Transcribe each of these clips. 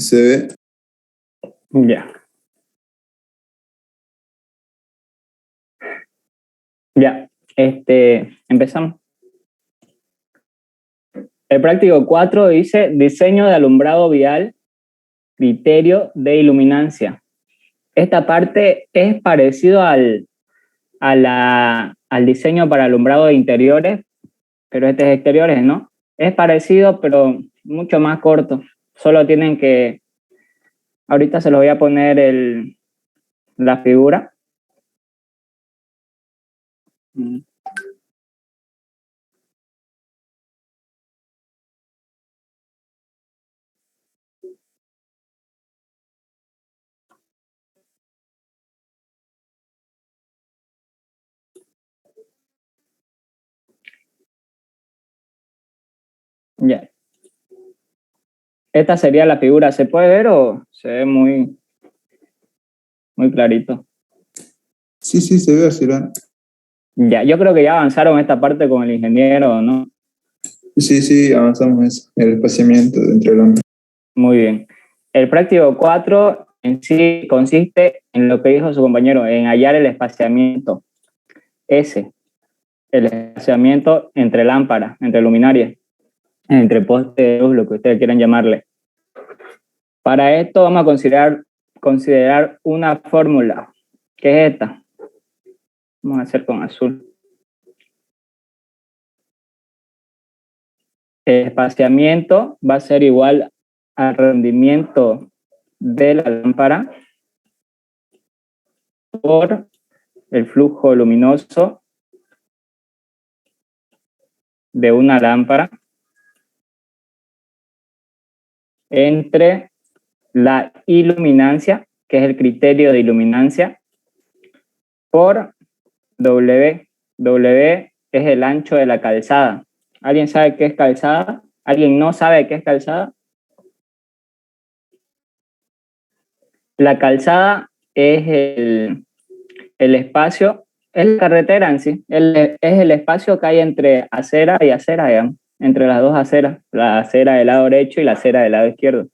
Se ve. Ya. Ya. Empezamos. El práctico 4 dice diseño de alumbrado vial, criterio de iluminancia. Esta parte es parecido al diseño para alumbrado de interiores, pero este es exteriores, ¿no? Es parecido, pero mucho más corto. Solo tienen que... Ahorita se los voy a poner la figura. Ya. Esta sería la figura. ¿Se puede ver o se ve muy clarito? Sí, se ve, Silván. Ya, yo creo que ya avanzaron esta parte con el ingeniero, ¿no? Sí, avanzamos eso, el espaciamiento entre lámparas. Muy bien. El práctico 4 en sí consiste en lo que dijo su compañero, en hallar el espaciamiento. El espaciamiento entre lámparas, entre luminarias, entre postes de luz, lo que ustedes quieran llamarle. Para esto vamos a considerar una fórmula, que es esta. Vamos a hacer con azul. El espaciamiento va a ser igual al rendimiento de la lámpara por el flujo luminoso de una lámpara entre la iluminancia, que es el criterio de iluminancia, por W. W es el ancho de la calzada. ¿Alguien sabe qué es calzada? ¿Alguien no sabe qué es calzada? La calzada es el espacio, es la carretera en sí, es el espacio que hay entre acera y acera, digamos, entre las dos aceras, la acera del lado derecho y la acera del lado izquierdo.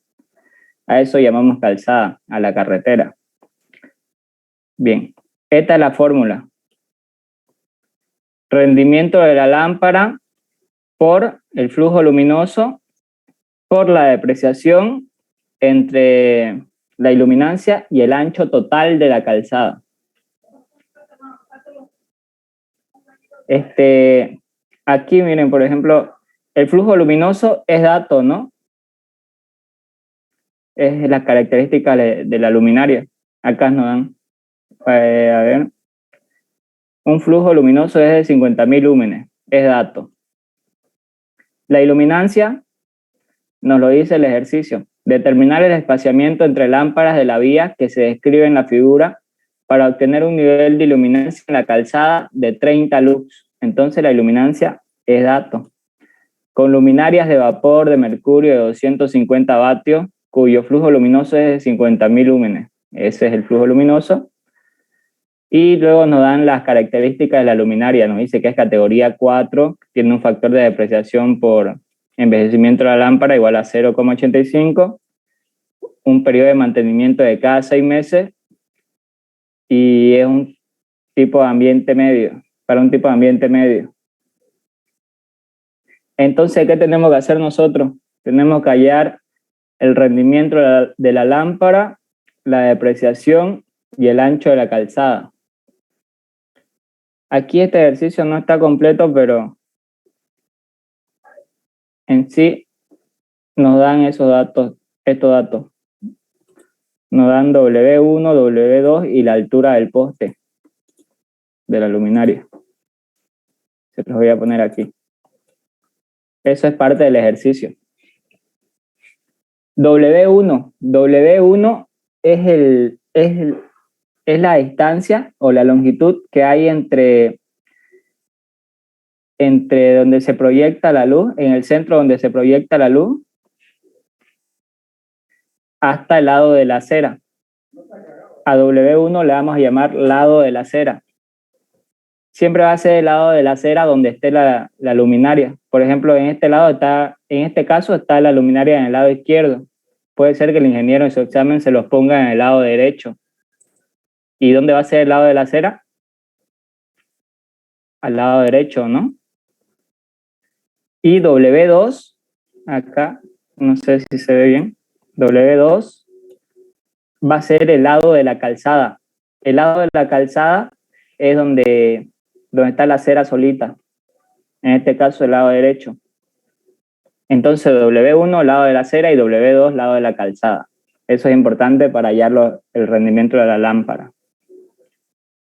A eso llamamos calzada, a la carretera. Bien, esta es la fórmula. Rendimiento de la lámpara por el flujo luminoso por la depreciación entre la iluminancia y el ancho total de la calzada. Aquí miren, por ejemplo, el flujo luminoso es dato, ¿no? Es la característica de la luminaria. Acá nos dan, a ver, un flujo luminoso es de 50.000 lúmenes, es dato. La iluminancia nos lo dice el ejercicio. Determinar el espaciamiento entre lámparas de la vía que se describe en la figura para obtener un nivel de iluminancia en la calzada de 30 lux. Entonces la iluminancia es dato. Con luminarias de vapor de mercurio de 250 vatios, cuyo flujo luminoso es de 50.000 lúmenes. Ese es el flujo luminoso. Y luego nos dan las características de la luminaria. Nos dice que es categoría 4, tiene un factor de depreciación por envejecimiento de la lámpara igual a 0,85, un periodo de mantenimiento de cada 6 meses y es un tipo de ambiente medio, para un tipo de ambiente medio. Entonces, ¿qué tenemos que hacer nosotros? Tenemos que hallar el rendimiento de la lámpara, la depreciación y el ancho de la calzada. Aquí este ejercicio no está completo, pero en sí nos dan estos datos. Nos dan W1, W2 y la altura del poste de la luminaria. Se los voy a poner aquí. Eso es parte del ejercicio. W1 es la distancia o la longitud que hay entre donde se proyecta la luz, en el centro donde se proyecta la luz, hasta el lado de la acera. A W1 le vamos a llamar lado de la acera. Siempre va a ser el lado de la acera donde esté la luminaria. Por ejemplo, en este caso está la luminaria en el lado izquierdo. puede ser que el ingeniero en su examen se los ponga en el lado derecho. ¿Y dónde va a ser el lado de la acera? Al lado derecho, ¿no? Y W2, acá, no sé si se ve bien, W2 va a ser el lado de la calzada. El lado de la calzada es donde está la acera solita, en este caso el lado derecho. Entonces W1 lado de la acera y W2 lado de la calzada. Eso es importante para hallar el rendimiento de la lámpara.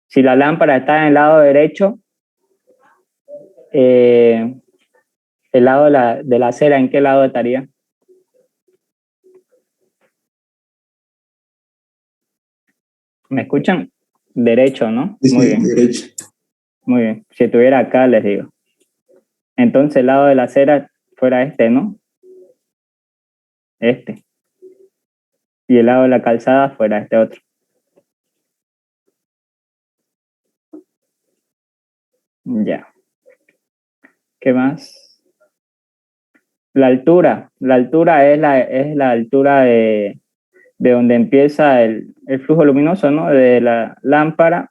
Si la lámpara está en el lado derecho, el lado de la acera, ¿en qué lado estaría? ¿Me escuchan? Derecho, ¿no? Sí, Muy sí, bien, derecho. muy bien. Si estuviera acá, les digo. Entonces el lado de la acera fuera este, ¿no? Este. Y el lado de la calzada fuera este otro. Ya. ¿Qué más? La altura. La altura es la altura de donde empieza el flujo luminoso, ¿no? De la lámpara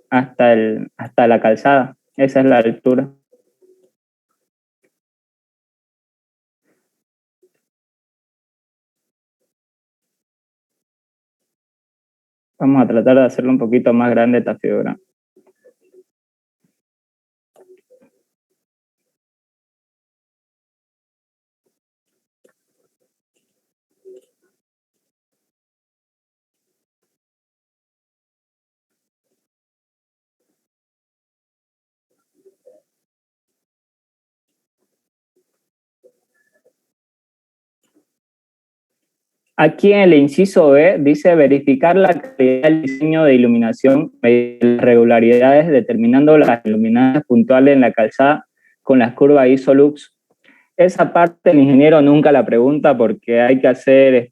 hasta la calzada. Esa es la altura. Vamos a tratar de hacerlo un poquito más grande esta figura. Aquí en el inciso B dice verificar la calidad del diseño de iluminación mediante las regularidades determinando las iluminaciones puntuales en la calzada con las curvas ISO-LUX. Esa parte el ingeniero nunca la pregunta porque hay que hacer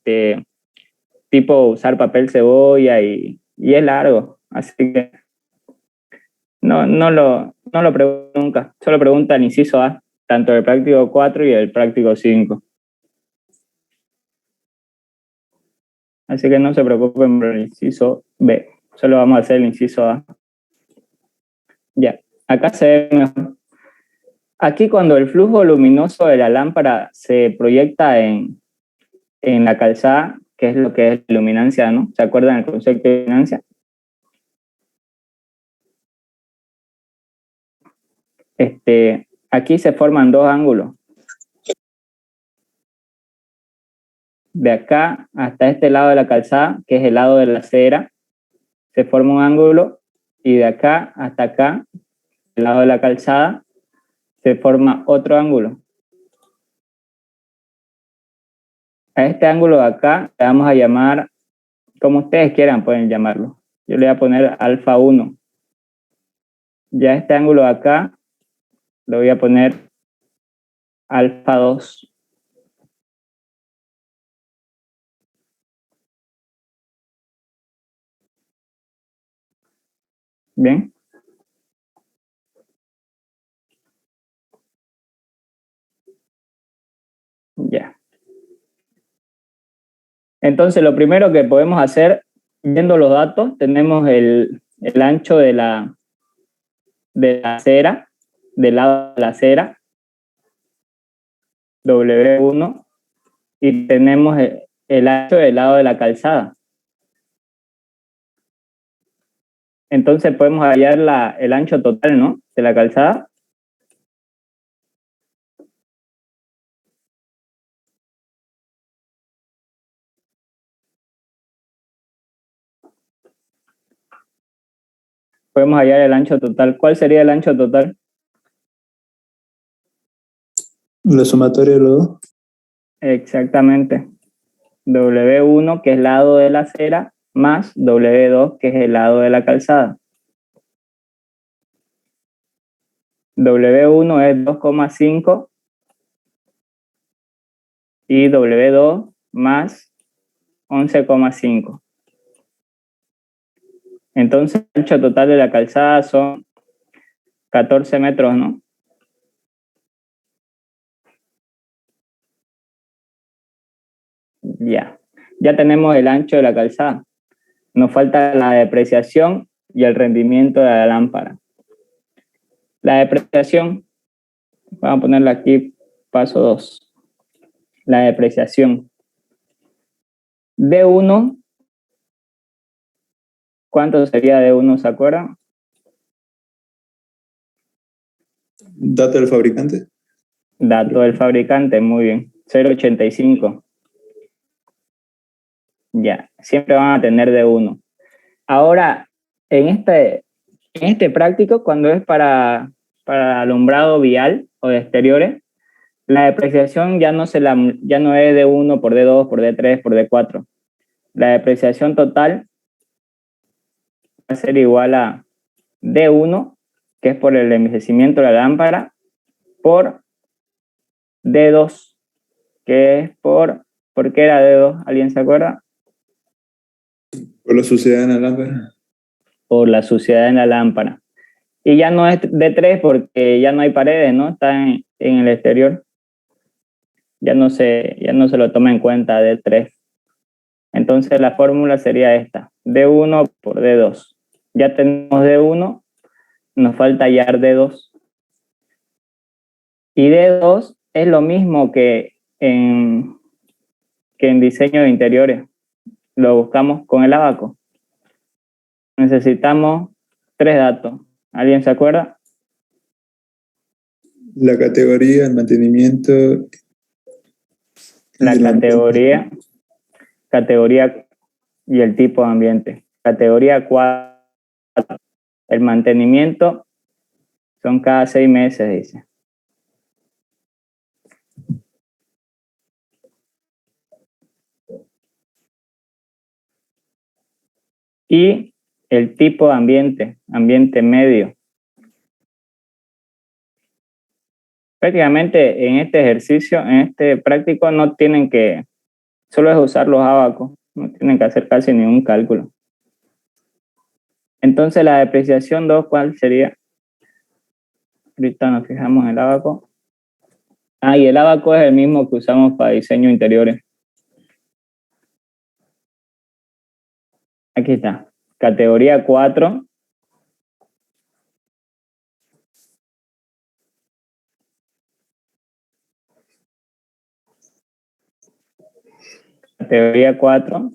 tipo usar papel cebolla y es largo, así que no lo pregunta nunca, solo pregunta el inciso A, tanto el práctico 4 y el práctico 5. Así que no se preocupen por el inciso B, solo vamos a hacer el inciso A. Ya, acá se ve mejor. Aquí cuando el flujo luminoso de la lámpara se proyecta en la calzada, que es lo que es luminancia, ¿no? ¿Se acuerdan del concepto de luminancia? Aquí se forman dos ángulos. De acá hasta este lado de la calzada, que es el lado de la acera, se forma un ángulo, y de acá hasta acá, el lado de la calzada, se forma otro ángulo. A este ángulo de acá le vamos a llamar, como ustedes quieran pueden llamarlo. Yo le voy a poner alfa 1. Ya este ángulo de acá lo voy a poner alfa 2. ¿Bien? Ya. Entonces, lo primero que podemos hacer, viendo los datos, tenemos el ancho de la acera, del lado de la acera, W1, y tenemos el ancho del lado de la calzada. Entonces podemos hallar el ancho total, ¿no? De la calzada. Podemos hallar el ancho total. ¿Cuál sería el ancho total? La sumatoria de los dos. Exactamente. W1, que es el lado de la acera, más W2, que es el lado de la calzada. W1 es 2,5 y W2 más 11,5. Entonces el ancho total de la calzada son 14 metros, ¿no? Ya tenemos el ancho de la calzada. Nos falta la depreciación y el rendimiento de la lámpara. La depreciación, vamos a ponerla aquí, paso 2. La depreciación. D1, ¿cuánto sería D1, se acuerdan? Dato del fabricante. Dato del fabricante, muy bien. 0,85. Ya, siempre van a tener D1. Ahora, en este práctico, cuando es para alumbrado vial o de exteriores, la depreciación ya no es D1 por D2, por D3, por D4. La depreciación total va a ser igual a D1, que es por el envejecimiento de la lámpara, por D2, que es ¿por qué era D2? ¿Alguien se acuerda? Por la suciedad en la lámpara. Por la suciedad en la lámpara. Y ya no es D3 porque ya no hay paredes, ¿no? Está en el exterior. Ya no se lo toma en cuenta D3. Entonces la fórmula sería esta, D1 por D2. Ya tenemos D1, nos falta hallar D2. Y D2 es lo mismo que en diseño de interiores. Lo buscamos con el abaco. Necesitamos 3 datos. ¿Alguien se acuerda? La categoría, el mantenimiento. La categoría y el tipo de ambiente. Categoría 4. El mantenimiento son cada 6 meses, dice. Y el tipo de ambiente medio. Prácticamente en este ejercicio, en este práctico, no tienen que, solo es usar los abacos, no tienen que hacer casi ningún cálculo. Entonces la depreciación 2, ¿cuál sería? Ahorita nos fijamos en el abaco. Y el abaco es el mismo que usamos para diseño interiores. Aquí está. Categoría 4. Categoría 4.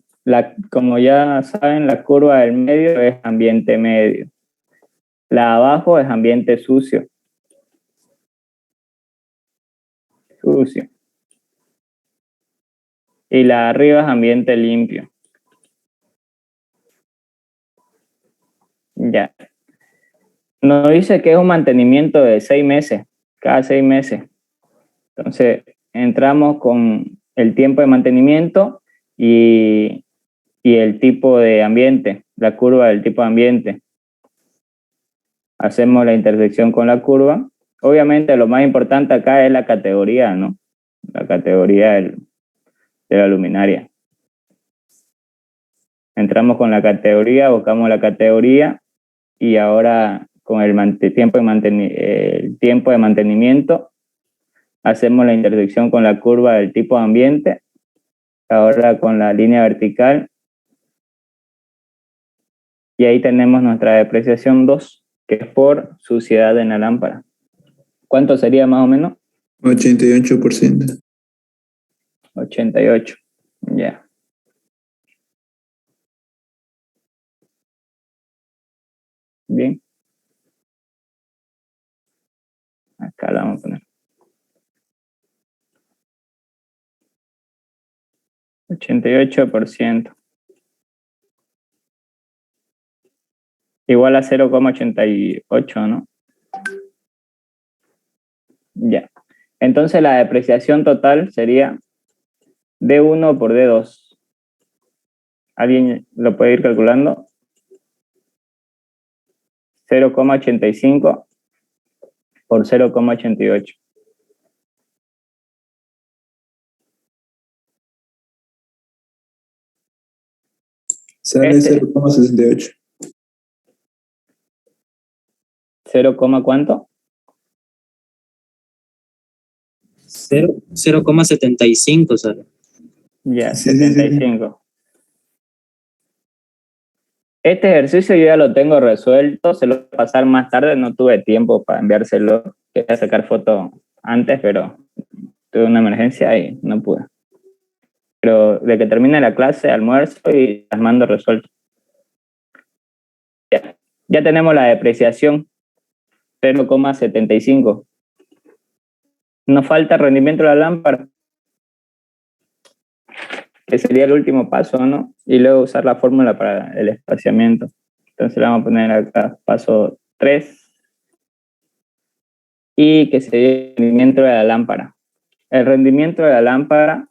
Como ya saben, la curva del medio es ambiente medio. La de abajo es ambiente sucio. Y la de arriba es ambiente limpio. Ya. Nos dice que es un mantenimiento de 6 meses, cada 6 meses. Entonces, entramos con el tiempo de mantenimiento y el tipo de ambiente, la curva del tipo de ambiente. Hacemos la intersección con la curva. Obviamente, lo más importante acá es la categoría, ¿no? La categoría de la luminaria. Entramos con la categoría, buscamos la categoría y ahora con el tiempo de mantenimiento hacemos la intersección con la curva del tipo de ambiente, ahora con la línea vertical, y ahí tenemos nuestra depreciación 2, que es por suciedad en la lámpara. ¿Cuánto sería más o menos? 88%. 88, ya. Bien. Acá la vamos a poner. 88%. Igual a 0,88, ¿no? Ya. Entonces la depreciación total sería D1 por D2. ¿Alguien lo puede ir calculando? 0,85 por 0,88. Sale 0,68. 0, ¿cuánto? 0,75 sale. Ya, Sí, sí, sí. 75. Este ejercicio yo ya lo tengo resuelto, se lo voy a pasar más tarde, no tuve tiempo para enviárselo. Quería sacar foto antes, pero tuve una emergencia y no pude. Pero de que termine la clase, almuerzo y las mando resuelto. Ya tenemos la depreciación, 0,75. Nos falta el rendimiento de la lámpara, que sería el último paso, ¿no? Y luego usar la fórmula para el espaciamiento. Entonces le vamos a poner acá paso 3 y que sería el rendimiento de la lámpara. El rendimiento de la lámpara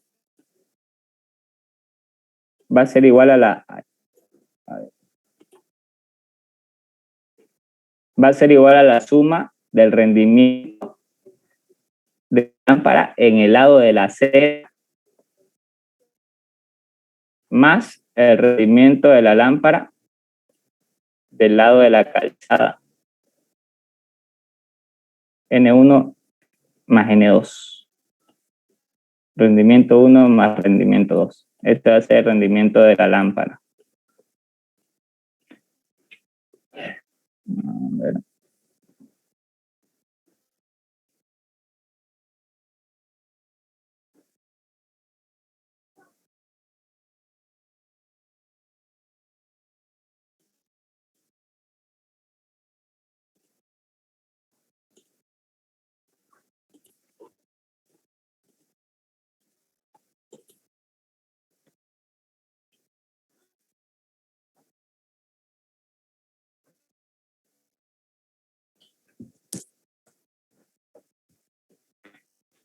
va a ser igual a la suma del rendimiento de la lámpara en el lado de la acera más el rendimiento de la lámpara del lado de la calzada. N1 más N2. Rendimiento 1 más rendimiento 2. Este va a ser el rendimiento de la lámpara. A ver.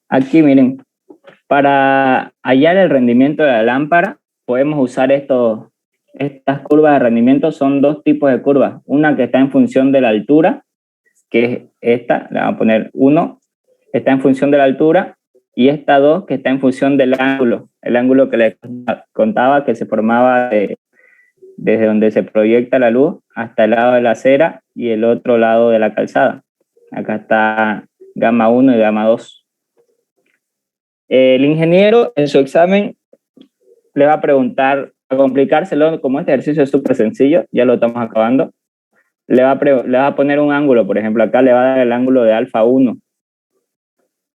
Aquí miren, para hallar el rendimiento de la lámpara podemos usar estas curvas de rendimiento. Son dos tipos de curvas, una que está en función de la altura, que es esta, le vamos a poner 1, está en función de la altura, y esta 2 que está en función del ángulo, el ángulo que les contaba que se formaba desde donde se proyecta la luz hasta el lado de la acera y el otro lado de la calzada. Acá está gamma 1 y gamma 2. El ingeniero en su examen le va a preguntar, a complicárselo, como este ejercicio es súper sencillo, ya lo estamos acabando, le va a poner un ángulo, por ejemplo, acá le va a dar el ángulo de alfa 1,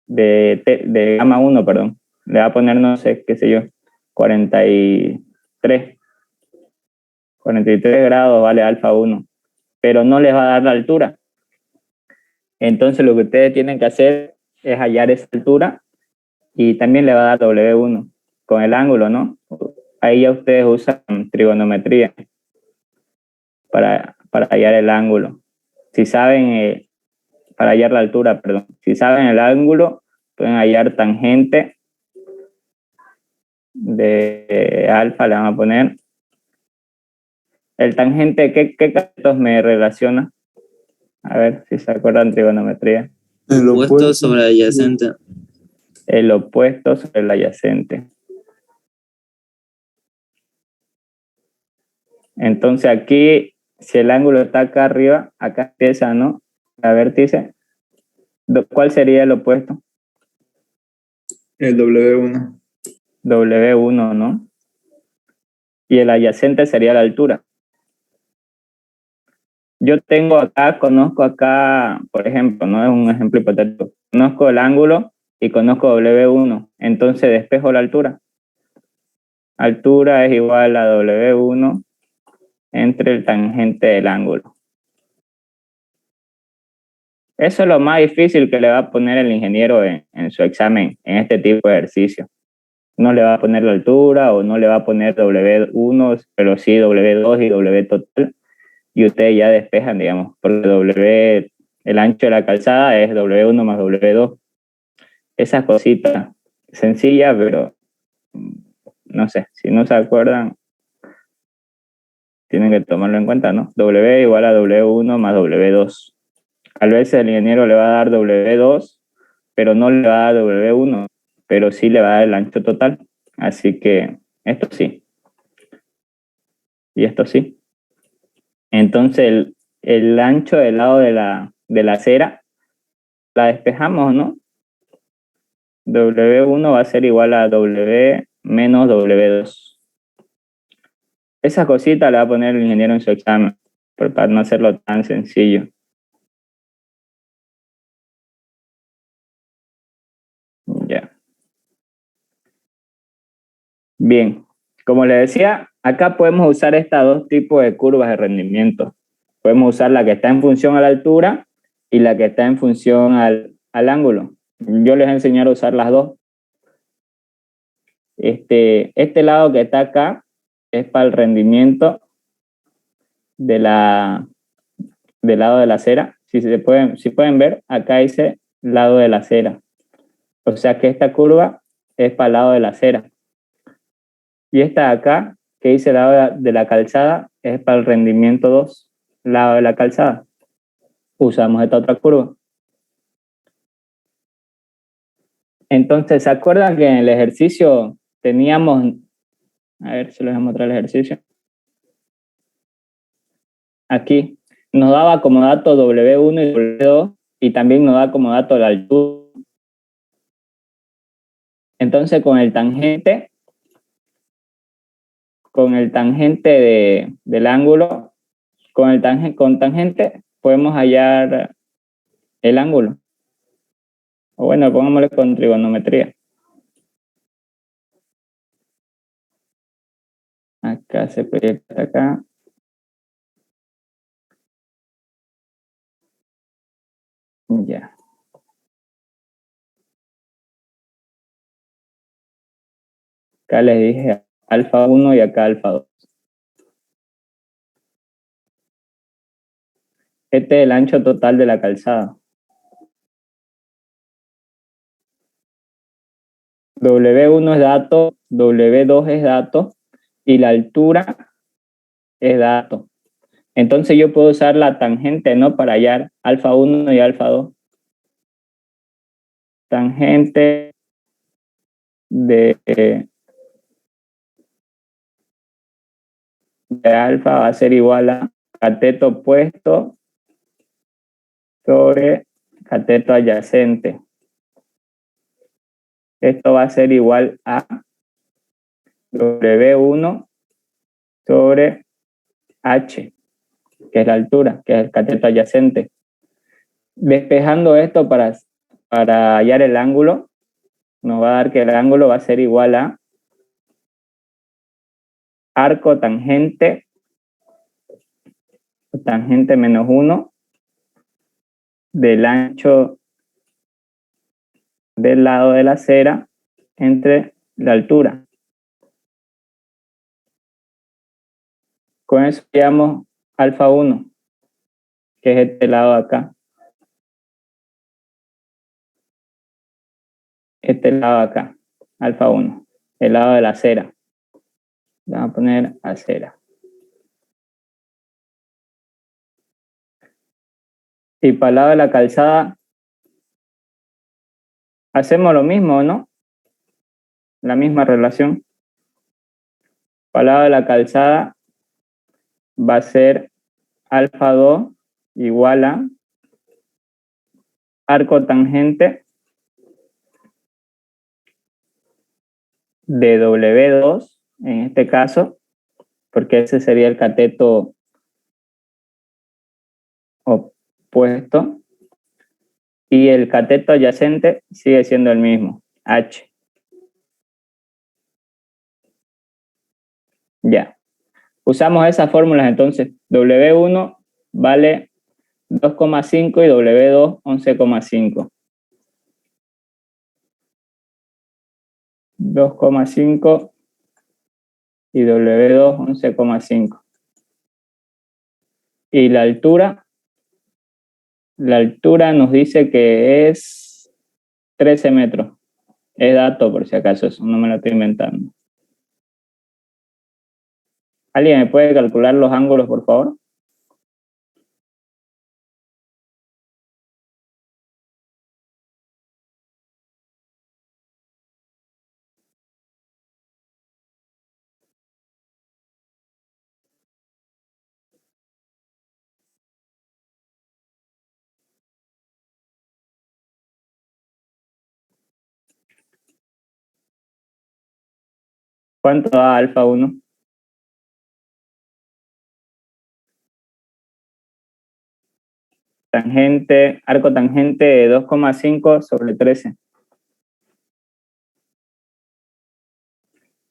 de gamma 1, perdón. Le va a poner, no sé, qué sé yo, 43 grados vale alfa 1, pero no les va a dar la altura. Entonces lo que ustedes tienen que hacer es hallar esa altura y también le va a dar W1 con el ángulo, ¿no? Ahí ya ustedes usan trigonometría para hallar el ángulo. Si saben, para hallar la altura, perdón. Si saben el ángulo, pueden hallar tangente de alfa, le van a poner. El tangente, ¿qué catetos me relaciona? A ver si se acuerdan trigonometría. El opuesto sobre el adyacente. El opuesto sobre el adyacente. Entonces aquí, si el ángulo está acá arriba, acá empieza, ¿no? La vértice. ¿Cuál sería el opuesto? El W1. W1, ¿no? Y el adyacente sería la altura. Yo conozco acá, por ejemplo, no es un ejemplo hipotético, conozco el ángulo y conozco W1, entonces despejo la altura. Altura es igual a W1 entre el tangente del ángulo. Eso es lo más difícil que le va a poner el ingeniero en su examen, en este tipo de ejercicio. No le va a poner la altura o no le va a poner W1, pero sí W2 y W total. Y ustedes ya despejan, digamos, porque el ancho de la calzada es W1 más W2. Esas cositas sencillas, pero no sé, si no se acuerdan, tienen que tomarlo en cuenta, ¿no? W igual a W1 más W2. A veces el ingeniero le va a dar W2, pero no le va a dar W1, pero sí le va a dar el ancho total. Así que esto sí. Y esto sí. Entonces el ancho del lado de la acera la despejamos, ¿no? W1 va a ser igual a W menos W2. Esa cosita la va a poner el ingeniero en su examen, para no hacerlo tan sencillo. Ya. Bien, como le decía, acá podemos usar estos dos tipos de curvas de rendimiento. Podemos usar la que está en función a la altura y la que está en función al ángulo. Yo les voy a enseñar a usar las dos. Este lado que está acá es para el rendimiento del lado de la acera. Si pueden ver, acá dice lado de la acera. O sea que esta curva es para el lado de la acera. Y esta de acá, que dice lado de la calzada, es para el rendimiento 2, lado de la calzada. Usamos esta otra curva. Entonces, ¿se acuerdan que en el ejercicio teníamos, a ver si les voy a mostrar el ejercicio? Aquí nos daba como dato W1 y W2 y también nos da como dato la altura. Entonces, con el tangente del ángulo, con tangente podemos hallar el ángulo. O bueno, pongámosle con trigonometría. Acá se proyecta acá. Ya. Acá les dije alfa 1 y acá alfa 2. Este es el ancho total de la calzada. W1 es dato, W2 es dato y la altura es dato. Entonces yo puedo usar la tangente, ¿no? Para hallar alfa 1 y alfa 2. Tangente de alfa va a ser igual a cateto opuesto sobre cateto adyacente. Esto va a ser igual a W1 sobre H, que es la altura, que es el cateto adyacente. Despejando esto para hallar el ángulo, nos va a dar que el ángulo va a ser igual a arco tangente menos 1 del ancho del lado de la acera entre la altura. Con eso hallamos alfa 1, que es este lado de acá. Este lado de acá, alfa 1, el lado de la acera. Vamos a poner acera. Y para el lado de la calzada, hacemos lo mismo, ¿no? La misma relación. Para el lado de la calzada va a ser alfa 2 igual a arco tangente de W2, en este caso, porque ese sería el cateto opuesto, y el cateto adyacente sigue siendo el mismo, H. Ya. Usamos esas fórmulas entonces. W1 vale 2,5 y W2 11,5. 2,5 y W2 11,5. Y la altura nos dice que es 13 metros. Es dato, por si acaso, eso no me lo estoy inventando. ¿Alguien me puede calcular los ángulos, por favor? ¿Cuánto da alfa 1? Tangente, arco tangente de 2,5 sobre 13.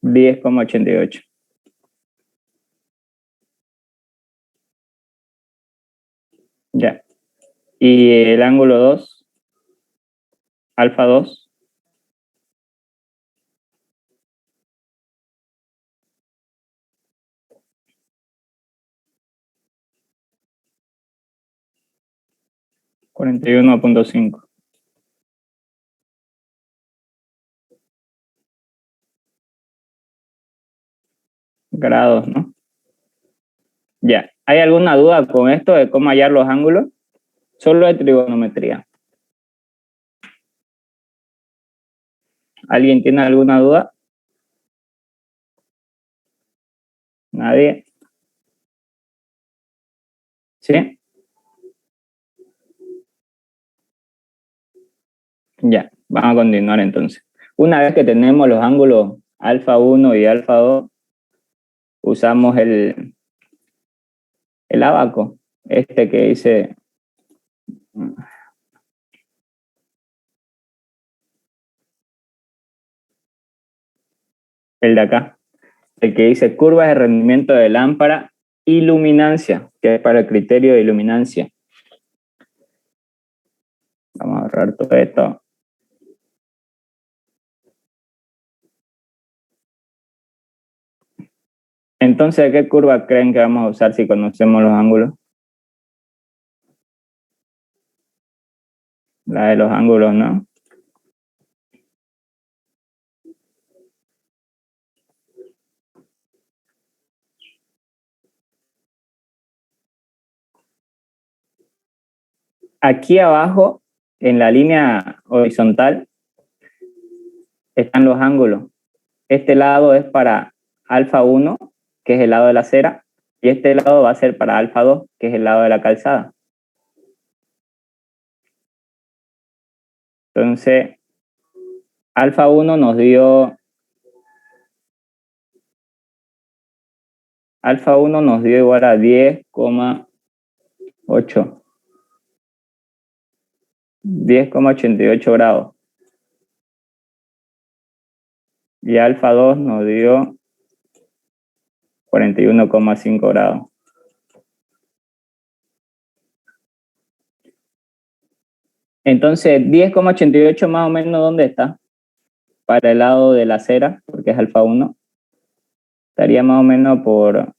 10,88. Ya. Y el ángulo 2, alfa 2. $41.5. Grados, ¿no? Ya. ¿Hay alguna duda con esto de cómo hallar los ángulos? Solo de trigonometría. ¿Alguien tiene alguna duda? ¿Nadie? ¿Sí? Ya, vamos a continuar entonces. Una vez que tenemos los ángulos alfa 1 y alfa 2, usamos el ábaco, este que dice el de acá, el que dice curvas de rendimiento de lámpara y luminancia, que es para el criterio de iluminancia. Vamos a ahorrar todo esto. Entonces, ¿qué curva creen que vamos a usar si conocemos los ángulos? La de los ángulos, ¿no? Aquí abajo, en la línea horizontal, están los ángulos. Este lado es para alfa 1, que es el lado de la acera, y este lado va a ser para alfa 2, que es el lado de la calzada. Entonces, alfa 1 nos dio igual a 10,88 grados. Y alfa 2 nos dio 41,5 grados. Entonces, 10,88 más o menos, ¿dónde está? Para el lado de la acera, porque es alfa 1. Estaría más o menos por...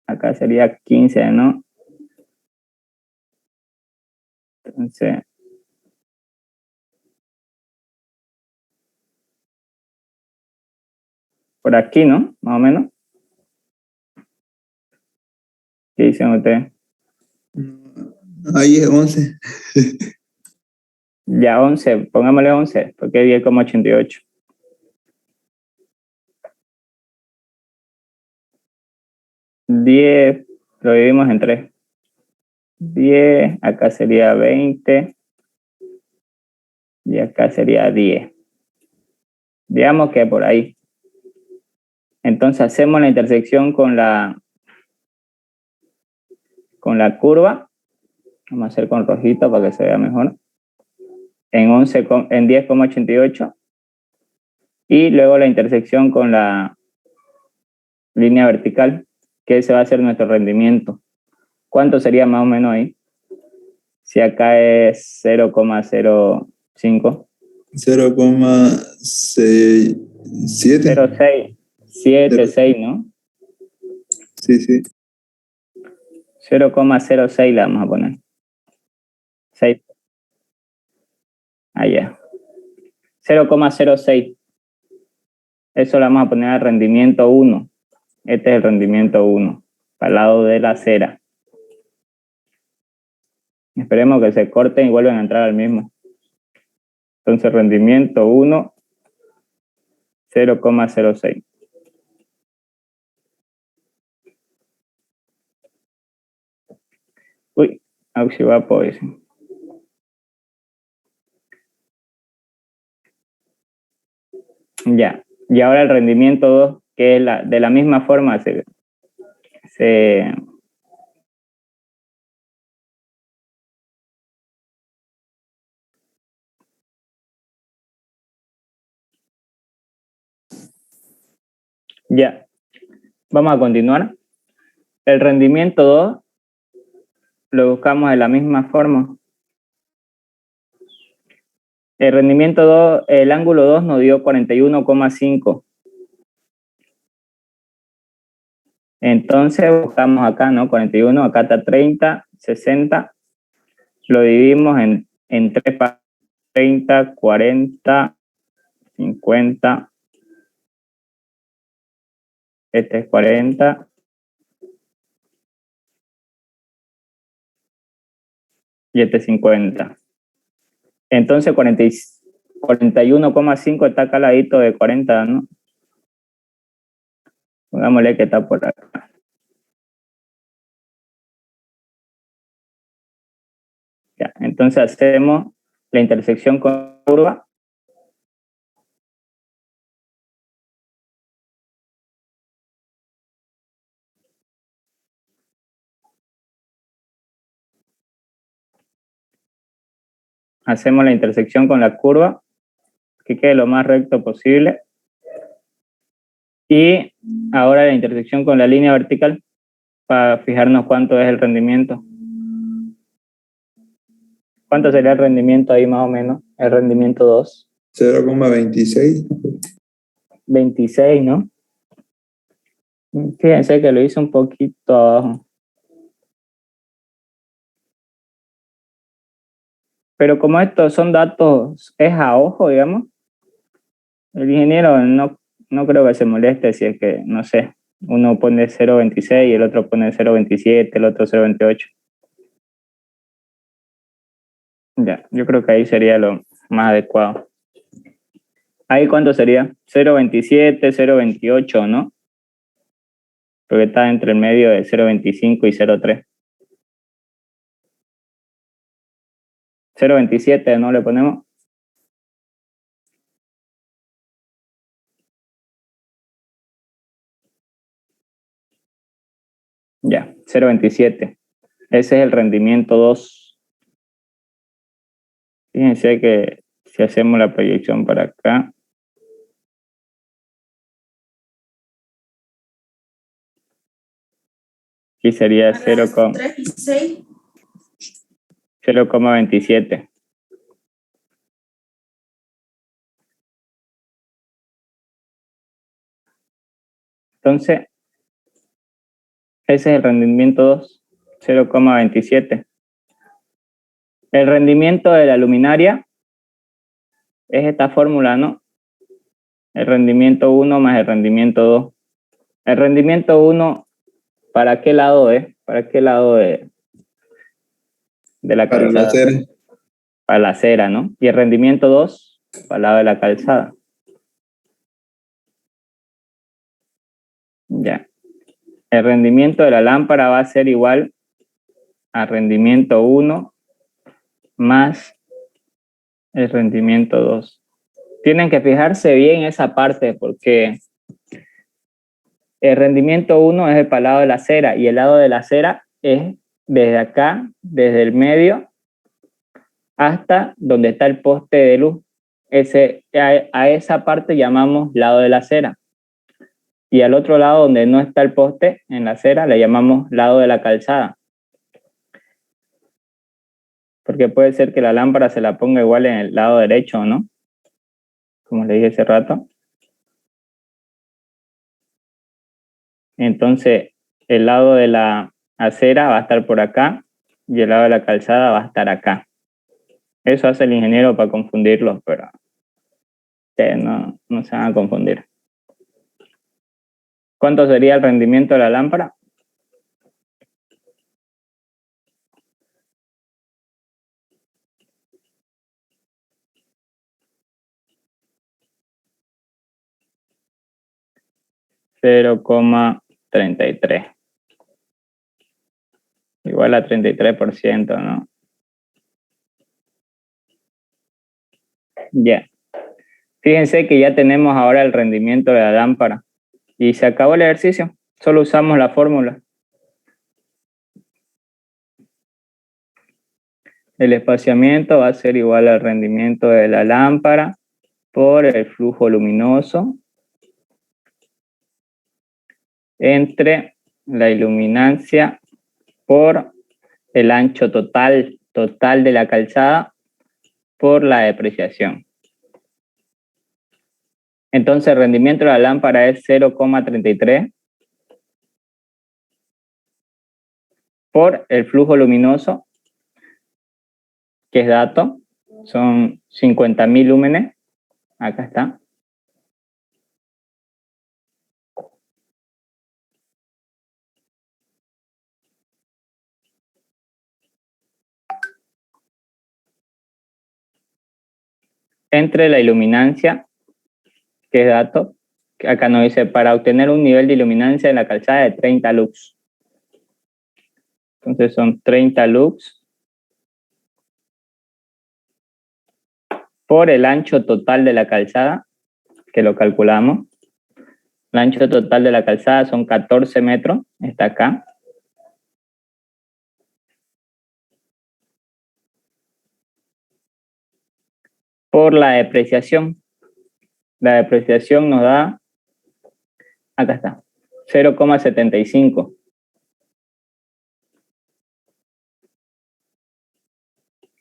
Acá sería 15, ¿no? Entonces... por aquí, ¿no? Más o menos. ¿Qué dicen ustedes? Ahí es 11. Ya 11, pongámosle 11, porque es 10,88. 10 lo dividimos en 3. 10, acá sería 20 y acá sería 10. Digamos que por ahí. Entonces hacemos la intersección con la curva. Vamos a hacer con rojito para que se vea mejor. En 10,88. Y luego la intersección con la línea vertical, que ese va a ser nuestro rendimiento. ¿Cuánto sería más o menos ahí? Si acá es 0,05. 0,67. 0,6. 7, 6, ¿no? Sí, sí. 0,06 la vamos a poner. 6. Allá. 0,06. Eso lo vamos a poner al rendimiento 1. Este es el rendimiento 1. Para el lado de la acera. Esperemos que se corten y vuelvan a entrar al mismo. Entonces, rendimiento 1, 0,06. Uy, auxiliar poison. Ya. Y ahora el rendimiento 2, que es de la misma forma ya. Vamos a continuar. El rendimiento 2 lo buscamos de la misma forma. El rendimiento 2, el ángulo 2 nos dio 41,5. Entonces buscamos acá, ¿no? 41, acá está 30, 60. Lo dividimos en 3 partes: 30, 40, 50. Este es 40. Y este es 50. Entonces 41,5 está acá al ladito de 40, ¿no? Pongámosle que está por acá. Ya, entonces hacemos la intersección con la curva. Hacemos la intersección con la curva, que quede lo más recto posible. Y ahora la intersección con la línea vertical, para fijarnos cuánto es el rendimiento. ¿Cuánto sería el rendimiento ahí más o menos? El rendimiento 2. 0,26. 26, ¿no? Fíjense que lo hice un poquito abajo. Pero como estos son datos, es a ojo, digamos, el ingeniero no creo que se moleste si es que, no sé, uno pone 0,26 y el otro pone 0,27, el otro 0,28. Ya, yo creo que ahí sería lo más adecuado. ¿Ahí cuánto sería? 0,27, 0,28, ¿no? Porque está entre el medio de 0,25 y 0,3. 0,27, ¿no le ponemos? Ya, 0,27. Ese es el rendimiento 2. Fíjense que si hacemos la proyección para acá, aquí sería 0,27. Entonces, ese es el rendimiento 2, 0,27. El rendimiento de la luminaria es esta fórmula, ¿no? El rendimiento 1 más el rendimiento 2. El rendimiento 1, ¿para qué lado es? ¿Para qué lado de la Para la calzada? acera. Para la acera, ¿no? Y el rendimiento 2, para el lado de la calzada. Ya. El rendimiento de la lámpara va a ser igual al rendimiento 1 más el rendimiento 2. Tienen que fijarse bien esa parte porque el rendimiento 1 es el para el lado de la acera y el lado de la acera es desde acá, desde el medio hasta donde está el poste de luz. A esa parte llamamos lado de la acera. Y al otro lado donde no está el poste en la acera le llamamos lado de la calzada. Porque puede ser que la lámpara se la ponga igual en el lado derecho, ¿no? Como le dije hace rato. Entonces, el lado de la acera va a estar por acá y el lado de la calzada va a estar acá. Eso hace el ingeniero para confundirlos, pero ustedes no se van a confundir. ¿Cuánto sería el rendimiento de la lámpara? $0,33. Igual a 33%, ¿no? Ya. Fíjense que ya tenemos ahora el rendimiento de la lámpara y se acabó el ejercicio. Solo usamos la fórmula. El espaciamiento va a ser igual al rendimiento de la lámpara por el flujo luminoso entre la iluminancia por el ancho total de la calzada por la depreciación. Entonces el rendimiento de la lámpara es 0,33 por el flujo luminoso, que es dato, son 50.000 lúmenes, acá está. Entre la iluminancia, que es dato, que acá nos dice para obtener un nivel de iluminancia en la calzada de 30 lux. Entonces son 30 lux por el ancho total de la calzada, que lo calculamos. El ancho total de la calzada son 14 metros, está acá. Por la depreciación. La depreciación nos da, acá está, 0,75.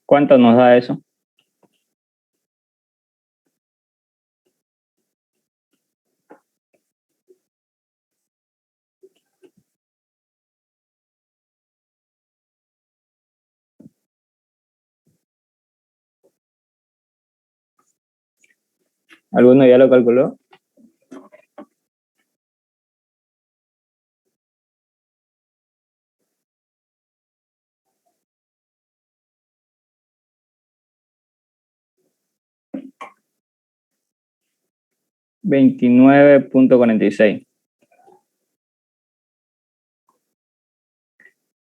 ¿Cuánto nos da eso? ¿Alguno ya lo calculó? $29.46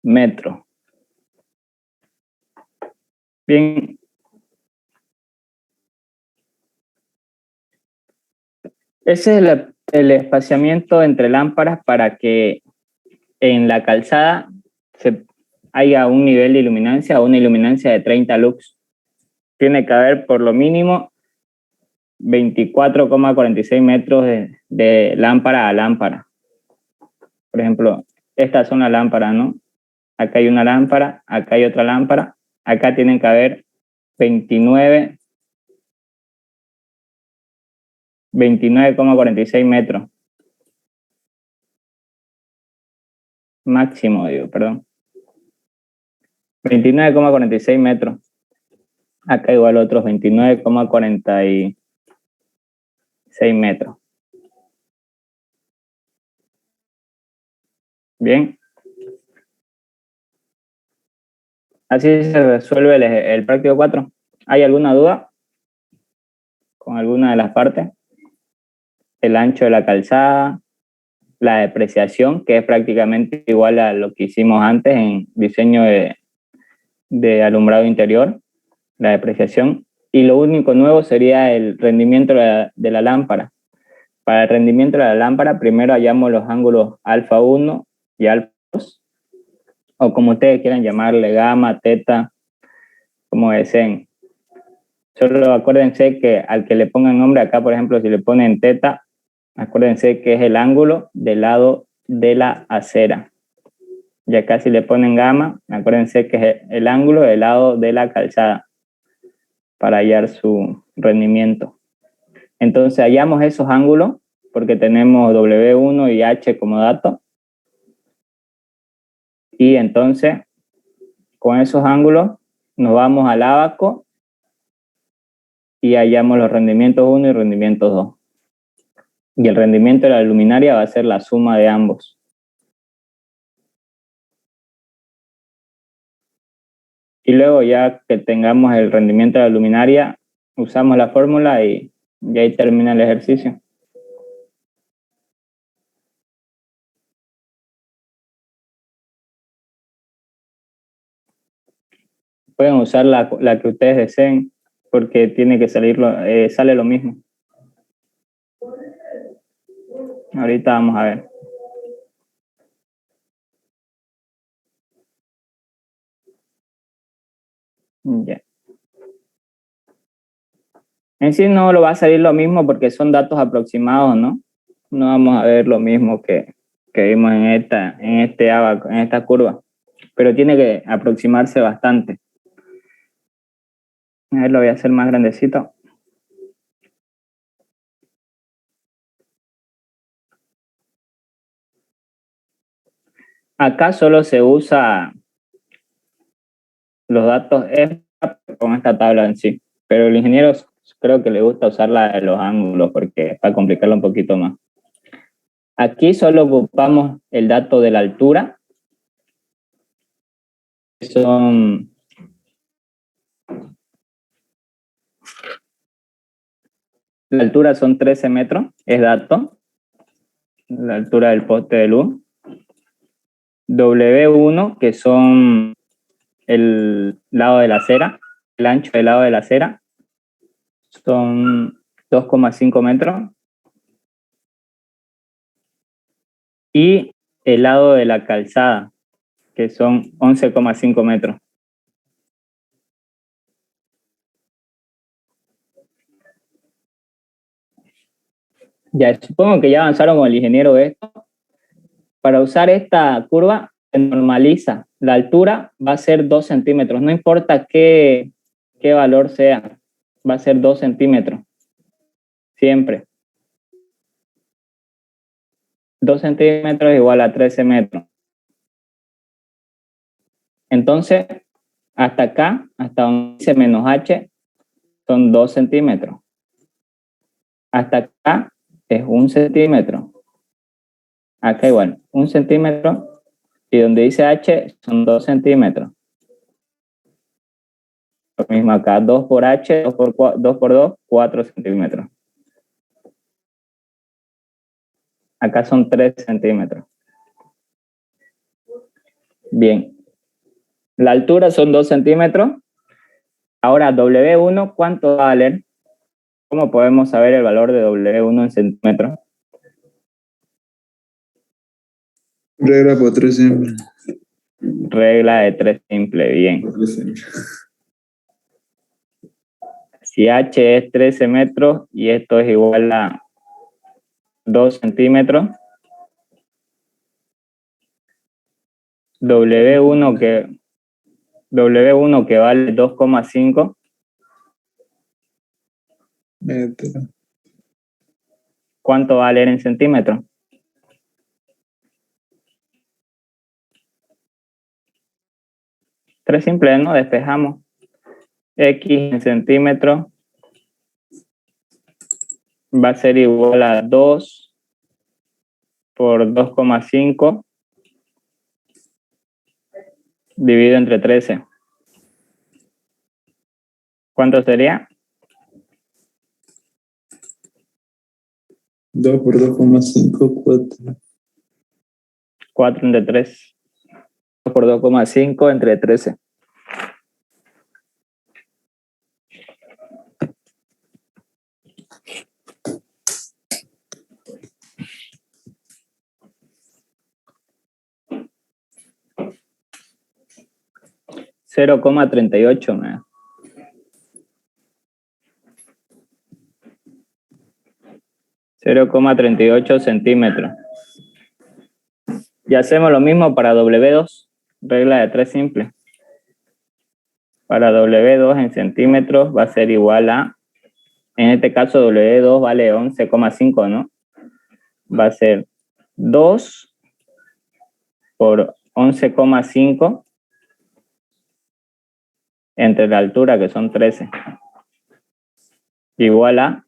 metros. Bien. Ese es el espaciamiento entre lámparas para que en la calzada haya un nivel de iluminancia o una iluminancia de 30 lux. Tiene que haber por lo mínimo 24,46 metros de lámpara a lámpara. Por ejemplo, estas son las lámparas, ¿no? Acá hay una lámpara, acá hay otra lámpara, acá tienen que haber 29,46 metros. Máximo, digo, perdón. 29,46 metros. Acá igual otros 29,46 metros. Bien. Así se resuelve el práctico 4. ¿Hay alguna duda con alguna de las partes? El ancho de la calzada, la depreciación, que es prácticamente igual a lo que hicimos antes en diseño de alumbrado interior, la depreciación, y lo único nuevo sería el rendimiento de la lámpara. Para el rendimiento de la lámpara, primero hallamos los ángulos alfa 1 y alfa 2, o como ustedes quieran llamarle, gamma, teta, como deseen. Solo acuérdense que al que le pongan nombre acá, por ejemplo, si le ponen teta, acuérdense que es el ángulo del lado de la acera. Y acá si le ponen gamma, acuérdense que es el ángulo del lado de la calzada para hallar su rendimiento. Entonces hallamos esos ángulos porque tenemos W1 y H como datos. Y entonces con esos ángulos nos vamos al ábaco y hallamos los rendimientos 1 y rendimientos 2. Y el rendimiento de la luminaria va a ser la suma de ambos. Y luego ya que tengamos el rendimiento de la luminaria, usamos la fórmula y ahí termina el ejercicio. Pueden usar la que ustedes deseen porque tiene que salir, sale lo mismo. Ahorita vamos a ver. Ya. En sí no lo va a salir lo mismo porque son datos aproximados, ¿no? No vamos a ver lo mismo que vimos en este abaco, en esta curva, pero tiene que aproximarse bastante. A ver, lo voy a hacer más grandecito. Acá solo se usa los datos F con esta tabla en sí, pero el ingeniero creo que le gusta usar la de los ángulos porque para complicarlo un poquito más. Aquí solo ocupamos el dato de la altura, son la altura son 13 metros, es dato, la altura del poste de luz. W1, que son el lado de la acera, el ancho del lado de la acera, son 2,5 metros. Y el lado de la calzada, que son 11,5 metros. Ya, supongo que ya avanzaron con el ingeniero esto. Para usar esta curva, se normaliza. La altura va a ser 2 centímetros, no importa qué valor sea, va a ser 2 centímetros, siempre. 2 centímetros igual a 13 metros. Entonces, hasta acá, hasta donde dice menos h, son 2 centímetros. Hasta acá es 1 centímetro. Acá igual, 1 centímetro. Y donde dice h son 2 centímetros. Lo mismo acá, 2 por h, 2 por 2, 4 centímetros. Acá son 3 centímetros. Bien. La altura son 2 centímetros. Ahora, W1, ¿cuánto va a valer? ¿Cómo podemos saber el valor de W1 en centímetros? Regla por 3 siempre. Regla de 3 simple, bien. Por 3 siempre. Si h es 13 metros y esto es igual a 2 centímetros, W1 que vale 2,5, Metro. ¿cuánto va a valer en centímetros? Tres simples, ¿no? Despejamos. X en centímetros va a ser igual a 2 por 2,5 dividido entre 13. ¿Cuánto sería? 2 por 2,5, 4. 4 entre 3. 2 por 2,5 entre 13. $0,38. 0,38 centímetros. Y hacemos lo mismo para W2, regla de 3 simple. Para W2 en centímetros va a ser igual a, en este caso W2 vale 11,5, ¿no? Va a ser 2 por 11,5 entre la altura, que son 13. Igual a,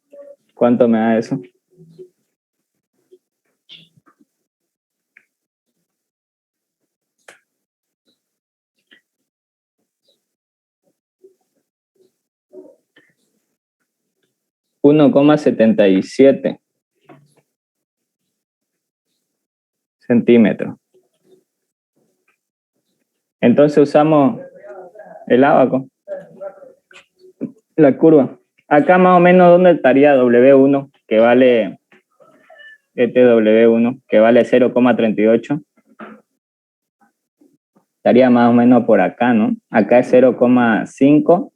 ¿cuánto me da eso? $1,77 centímetros. Entonces usamos el ábaco, la curva. Acá más o menos, ¿dónde estaría W1? Que vale este W1, que vale 0,38. Estaría más o menos por acá, ¿no? Acá es 0,5,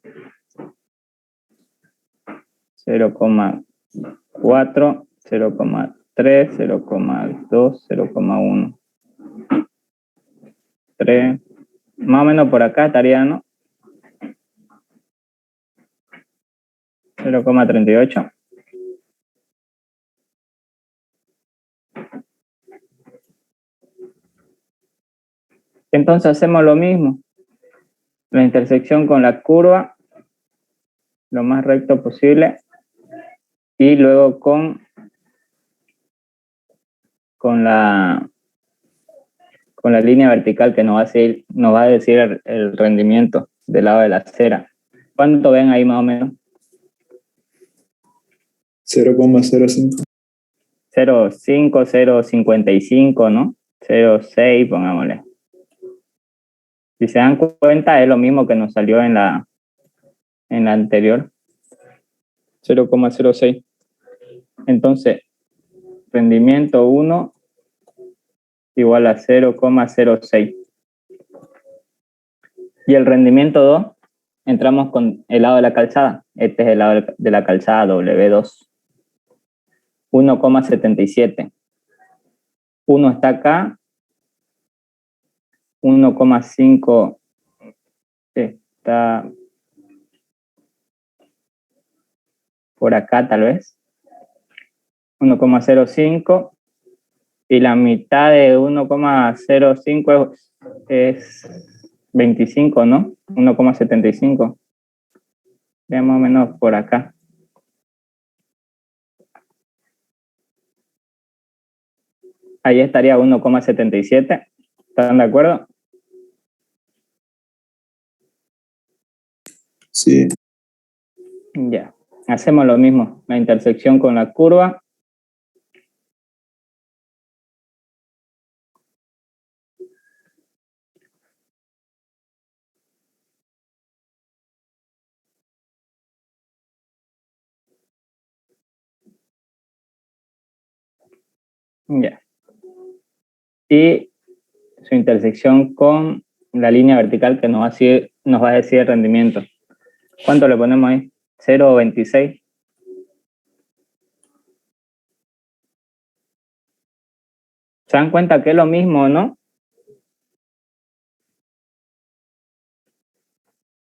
0,4, 0,3, 0,2, 0,1, 3. Más o menos por acá estaría, ¿no? 0,38. Entonces hacemos lo mismo. La intersección con la curva, lo más recto posible. Y luego con la línea vertical que nos va a decir el rendimiento del lado de la acera. ¿Cuánto ven ahí más o menos? 0,05. 0,5, 0,55, ¿no? 0,6, pongámosle. Si se dan cuenta, es lo mismo que nos salió en la anterior. 0,06. Entonces, rendimiento 1 igual a 0,06. Y el rendimiento 2, entramos con el lado de la calzada. Este es el lado de la calzada, W2. 1,77. 1 está acá. 1,5 está por acá tal vez. 1,05. Y la mitad de 1,05 es 25, ¿no? 1,75. Ya más o menos por acá. Ahí estaría 1,77. ¿Están de acuerdo? Sí. Ya. Hacemos lo mismo. La intersección con la curva. Ya. Y su intersección con la línea vertical que nos va a decir el rendimiento. ¿Cuánto le ponemos ahí? 0,26. ¿Se dan cuenta que es lo mismo, no?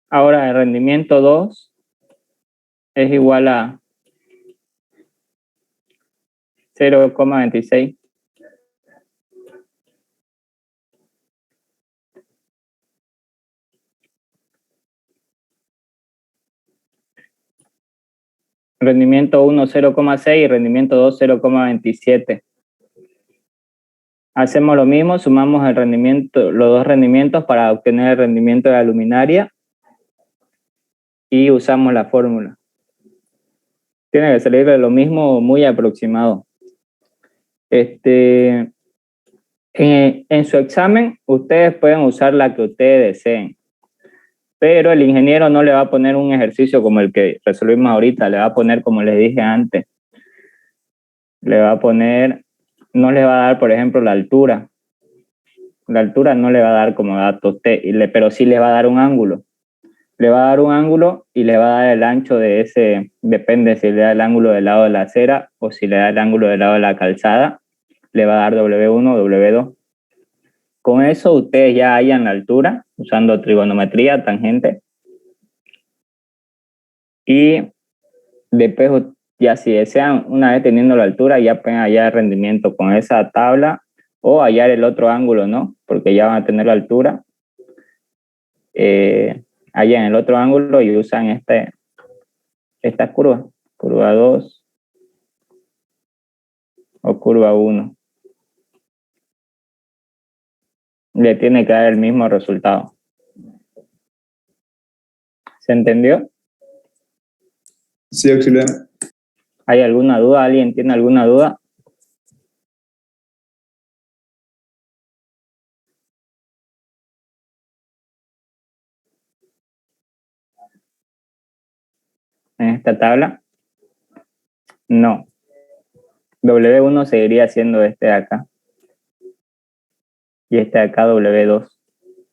Ahora el rendimiento 2 es igual a 0,26. Rendimiento 1, 0,6 y rendimiento 2, 0,27. Hacemos lo mismo, sumamos el rendimiento, los dos rendimientos para obtener el rendimiento de la luminaria y usamos la fórmula. Tiene que salir de lo mismo, muy aproximado. En su examen, ustedes pueden usar la que ustedes deseen, pero el ingeniero no le va a poner un ejercicio como el que resolvimos ahorita, le va a poner, como les dije antes, le va a poner, no le va a dar, por ejemplo, la altura. La altura no le va a dar como dato usted, pero sí le va a dar un ángulo. Le va a dar un ángulo y le va a dar el ancho de ese, depende si le da el ángulo del lado de la acera o si le da el ángulo del lado de la calzada, le va a dar W1 o W2. Con eso ustedes ya hallan la altura usando trigonometría, tangente. Y después, ya si desean, una vez teniendo la altura, ya pueden hallar el rendimiento con esa tabla o hallar el otro ángulo, ¿no? Porque ya van a tener la altura. Hallan el otro ángulo y usan esta curva, curva 2 o curva 1. Le tiene que dar el mismo resultado. ¿Se entendió? Sí, auxiliar. ¿Hay alguna duda? ¿Alguien tiene alguna duda? ¿En esta tabla? No. W1 seguiría siendo este de acá. Y este de acá W2.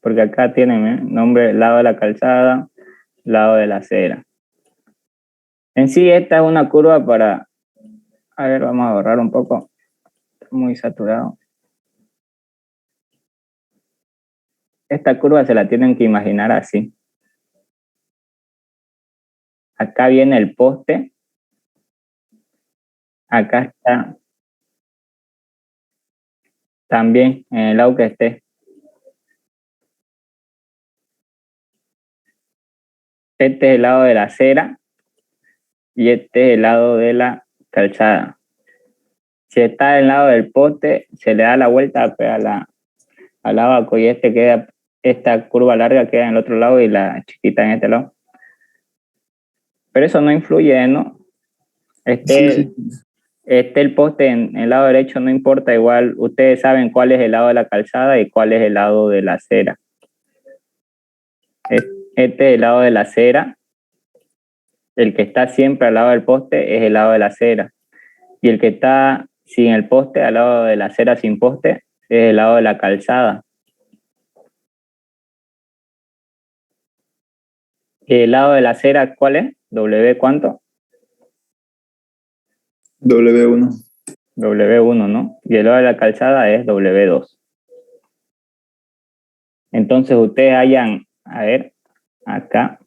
Porque acá tienen nombre lado de la calzada, lado de la acera. En sí, esta es una curva para... A ver, vamos a borrar un poco. Está muy saturado. Esta curva se la tienen que imaginar así. Acá viene el poste. Acá está también en el lado que esté. Este es el lado de la acera y este es el lado de la calzada. Si está del lado del poste, se le da la vuelta al abaco y esta curva larga queda en el otro lado y la chiquita en este lado. Pero eso no influye, ¿no? Sí. El poste en el lado derecho, no importa, igual ustedes saben cuál es el lado de la calzada y cuál es el lado de la acera. Este es el lado de la acera. El que está siempre al lado del poste es el lado de la acera. Y el que está sin el poste, al lado de la acera sin poste, es el lado de la calzada. ¿El lado de la acera cuál es? ¿W cuánto? W1. W1, ¿no? Y el lado de la calzada es W2. Entonces ustedes hayan, a ver, acá,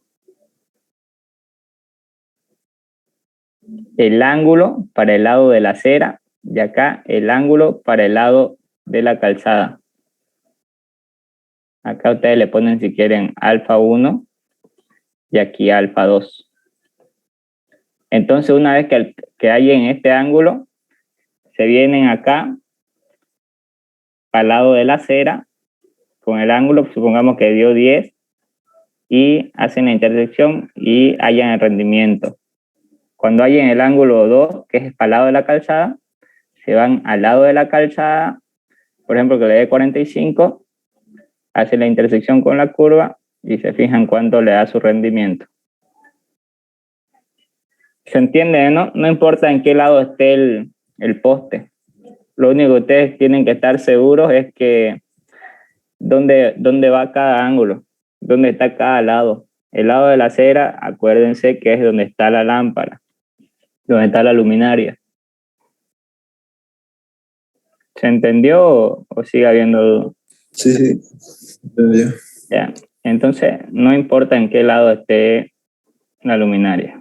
el ángulo para el lado de la acera y acá el ángulo para el lado de la calzada. Acá ustedes le ponen si quieren alfa 1 y aquí alfa 2. Entonces una vez que hay en este ángulo, se vienen acá al lado de la acera con el ángulo, supongamos que dio 10 y hacen la intersección y hallan el rendimiento. Cuando hay en el ángulo 2, que es para el lado de la calzada, se van al lado de la calzada, por ejemplo, que le dé 45, hacen la intersección con la curva y se fijan cuánto le da su rendimiento. ¿Se entiende, no? No importa en qué lado esté el poste. Lo único que ustedes tienen que estar seguros es que dónde va cada ángulo, dónde está cada lado. El lado de la acera, acuérdense que es donde está la lámpara, donde está la luminaria. ¿Se entendió o sigue habiendo dudas? Sí. Entendido. Ya. Entonces, no importa en qué lado esté la luminaria.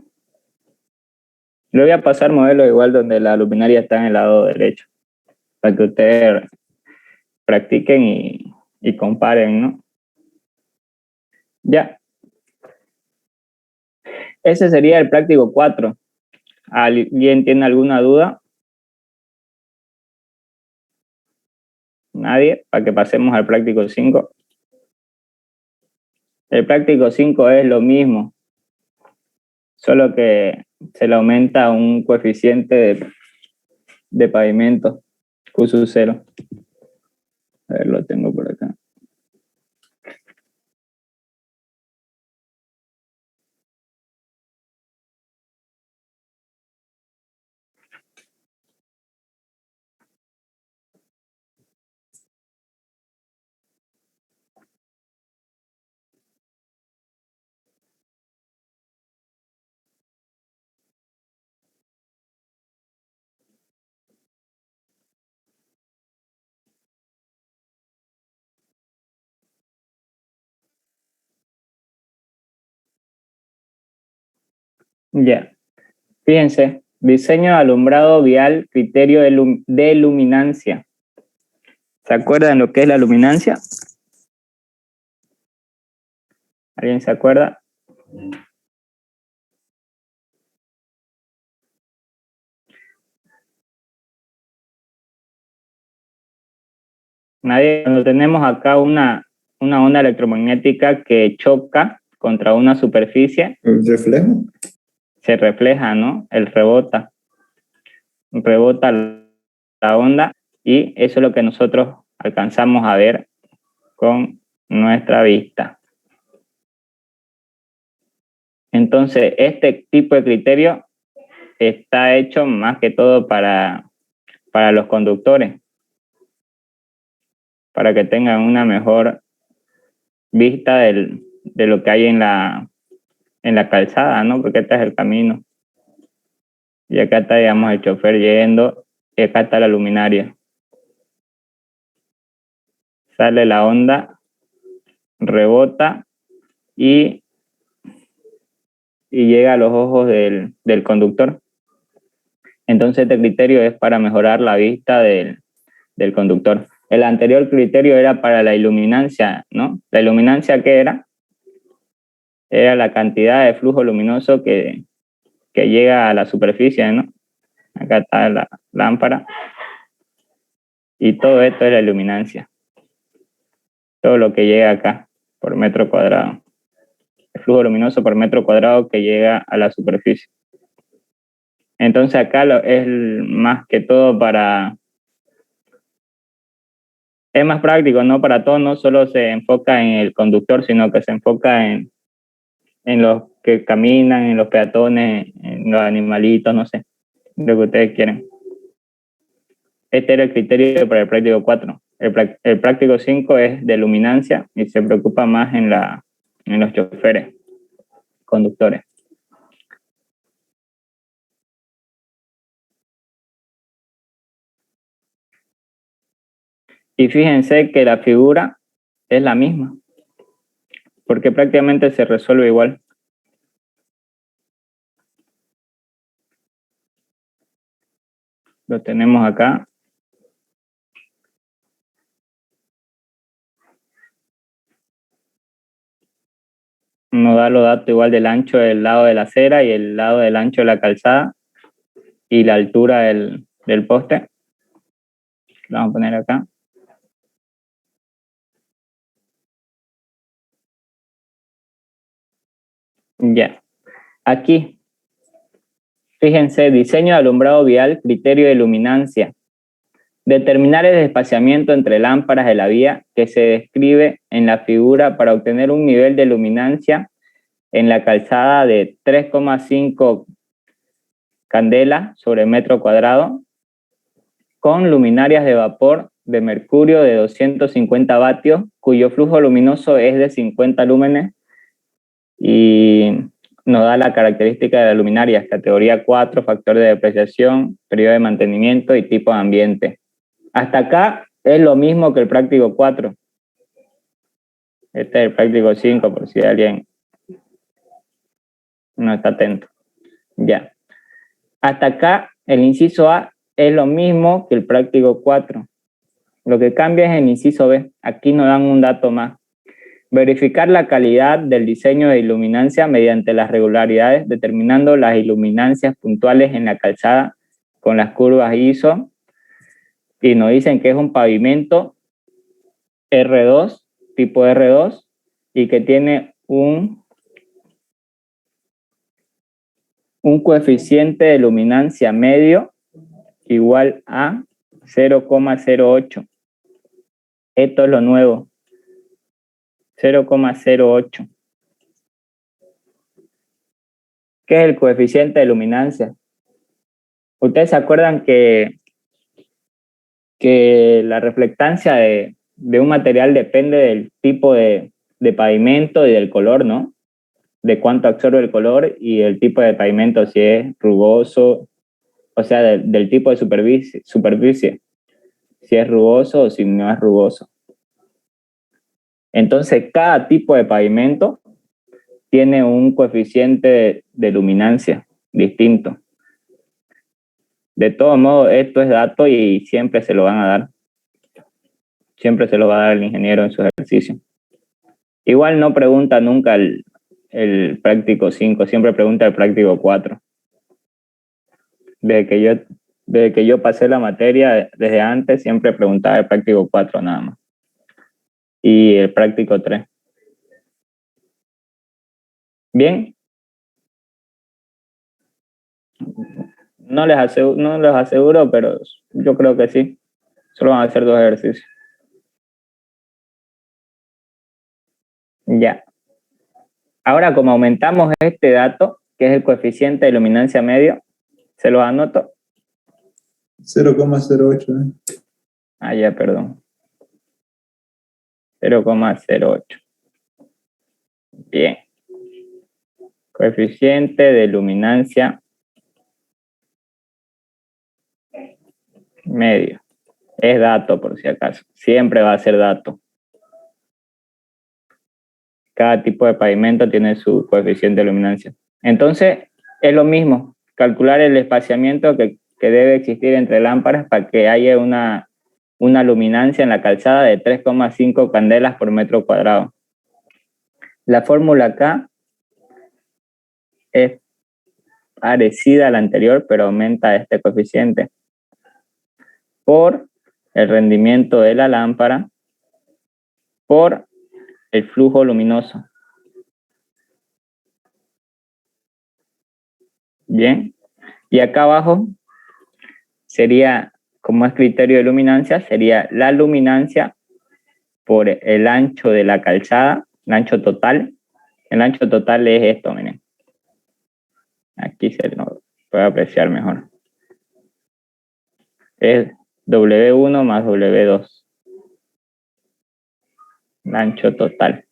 Le voy a pasar modelo igual donde la luminaria está en el lado derecho, para que ustedes practiquen y comparen, ¿no? Ya. Ese sería el práctico 4. ¿Alguien tiene alguna duda? ¿Nadie? Para que pasemos al práctico 5. El práctico 5 es lo mismo, solo que se le aumenta un coeficiente de pavimento, Q sub 0. A ver, lo tengo por acá. Ya. Fíjense, diseño de alumbrado vial, criterio de luminancia. ¿Se acuerdan lo que es la luminancia? ¿Alguien se acuerda? Nadie. Cuando tenemos acá una onda electromagnética que choca contra una superficie, ¿El reflejo? se refleja, ¿no? Rebota la onda y eso es lo que nosotros alcanzamos a ver con nuestra vista. Entonces, este tipo de criterio está hecho más que todo para para los conductores, para que tengan una mejor vista de lo que hay en la calzada, ¿no? Porque este es el camino. Y acá está, digamos, el chofer yendo, y acá está la luminaria. Sale la onda, rebota y llega a los ojos del conductor. Entonces este criterio es para mejorar la vista del conductor. El anterior criterio era para la iluminancia, ¿no? ¿La iluminancia qué era? Era la cantidad de flujo luminoso que llega a la superficie, ¿no? Acá está la lámpara. Y todo esto es la iluminancia. Todo lo que llega acá por metro cuadrado. El flujo luminoso por metro cuadrado que llega a la superficie. Entonces acá es más que todo es más práctico, ¿no? Para todo, no solo se enfoca en el conductor, sino que se enfoca en los que caminan, en los peatones, en los animalitos, no sé, lo que ustedes quieren. Este era el criterio para el práctico 4. El práctico 5 es de luminancia y se preocupa más en los choferes, conductores. Y fíjense que la figura es la misma, porque prácticamente se resuelve igual. Lo tenemos acá. Nos da los datos igual del ancho del lado de la acera y el lado del ancho de la calzada y la altura del poste. Lo vamos a poner acá. Ya. Aquí, fíjense, diseño de alumbrado vial, criterio de luminancia. Determinar el espaciamiento entre lámparas de la vía que se describe en la figura para obtener un nivel de luminancia en la calzada de 3,5 candelas sobre metro cuadrado con luminarias de vapor de mercurio de 250 vatios cuyo flujo luminoso es de 50 lúmenes y nos da la característica de las luminarias, categoría 4, factor de depreciación, periodo de mantenimiento y tipo de ambiente. Hasta acá es lo mismo que el práctico 4. Este es el práctico 5, por si alguien no está atento. Ya. Hasta acá el inciso A es lo mismo que el práctico 4. Lo que cambia es el inciso B. Aquí nos dan un dato más. Verificar la calidad del diseño de iluminancia mediante las regularidades, determinando las iluminancias puntuales en la calzada con las curvas ISO. Y nos dicen que es un pavimento R2, tipo R2, y que tiene un coeficiente de luminancia medio igual a 0,08. Esto es lo nuevo. 0,08. ¿Qué es el coeficiente de luminancia? Ustedes se acuerdan que la reflectancia de un material depende del tipo de pavimento y del color, ¿no? De cuánto absorbe el color y el tipo de pavimento, si es rugoso, o sea, del tipo de superficie, si es rugoso o si no es rugoso. Entonces, cada tipo de pavimento tiene un coeficiente de luminancia distinto. De todos modos, esto es dato y siempre se lo van a dar. Siempre se lo va a dar el ingeniero en su ejercicio. Igual no pregunta nunca el práctico 5, siempre pregunta el práctico 4. Desde que yo pasé la materia, desde antes, siempre preguntaba el práctico 4 nada más. Y el práctico 3. Bien. No les aseguro, pero yo creo que sí. Solo van a hacer 2 ejercicios. Ya. Ahora, como aumentamos este dato, que es el coeficiente de luminancia medio, se los anoto. 0,08. Ah, ya, perdón. 0,08. Bien. Coeficiente de luminancia medio. Es dato, por si acaso. Siempre va a ser dato. Cada tipo de pavimento tiene su coeficiente de luminancia. Entonces, es lo mismo. Calcular el espaciamiento que debe existir entre lámparas para que haya una luminancia en la calzada de 3,5 candelas por metro cuadrado. La fórmula acá es parecida a la anterior, pero aumenta este coeficiente por el rendimiento de la lámpara por el flujo luminoso. Bien. Y acá abajo sería, como es criterio de luminancia, sería la luminancia por el ancho de la calzada, el ancho total. El ancho total es esto, miren. Aquí se lo puede apreciar mejor. Es W1 más W2. El ancho total.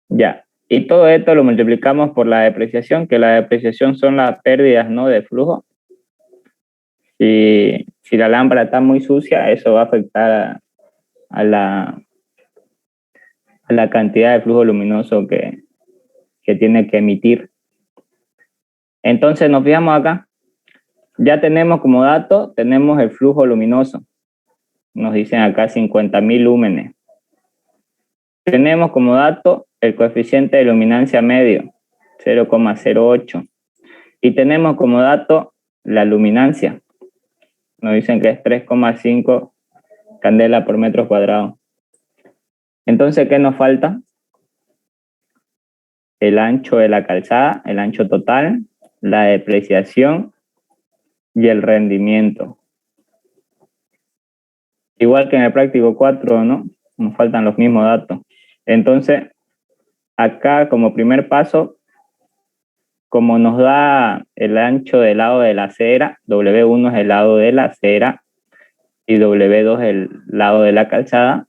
Ya. Y todo esto lo multiplicamos por la depreciación, que la depreciación son las pérdidas, ¿no?, de flujo. Si la lámpara está muy sucia, eso va a afectar a la cantidad de flujo luminoso que tiene que emitir. Entonces nos fijamos acá. Ya tenemos como dato, tenemos el flujo luminoso. Nos dicen acá 50.000 lúmenes. Tenemos como dato el coeficiente de luminancia medio, 0,08. Y tenemos como dato la luminancia. Nos dicen que es 3,5 candela por metro cuadrado. Entonces, ¿qué nos falta? El ancho de la calzada, el ancho total, la depreciación y el rendimiento. Igual que en el práctico 4, ¿no? Nos faltan los mismos datos. Entonces, acá como primer paso, como nos da el ancho del lado de la acera, W1 es el lado de la acera y W2 es el lado de la calzada,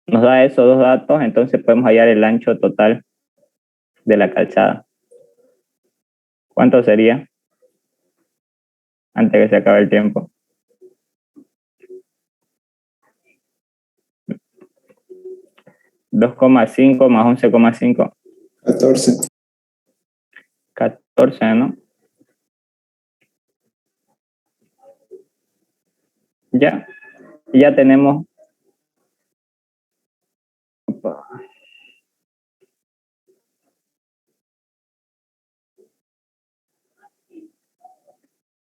nos da esos dos datos, entonces podemos hallar el ancho total de la calzada. ¿Cuánto sería? Antes que se acabe el tiempo. 2,5 más 11,5. 14. 14, ¿no? Ya tenemos.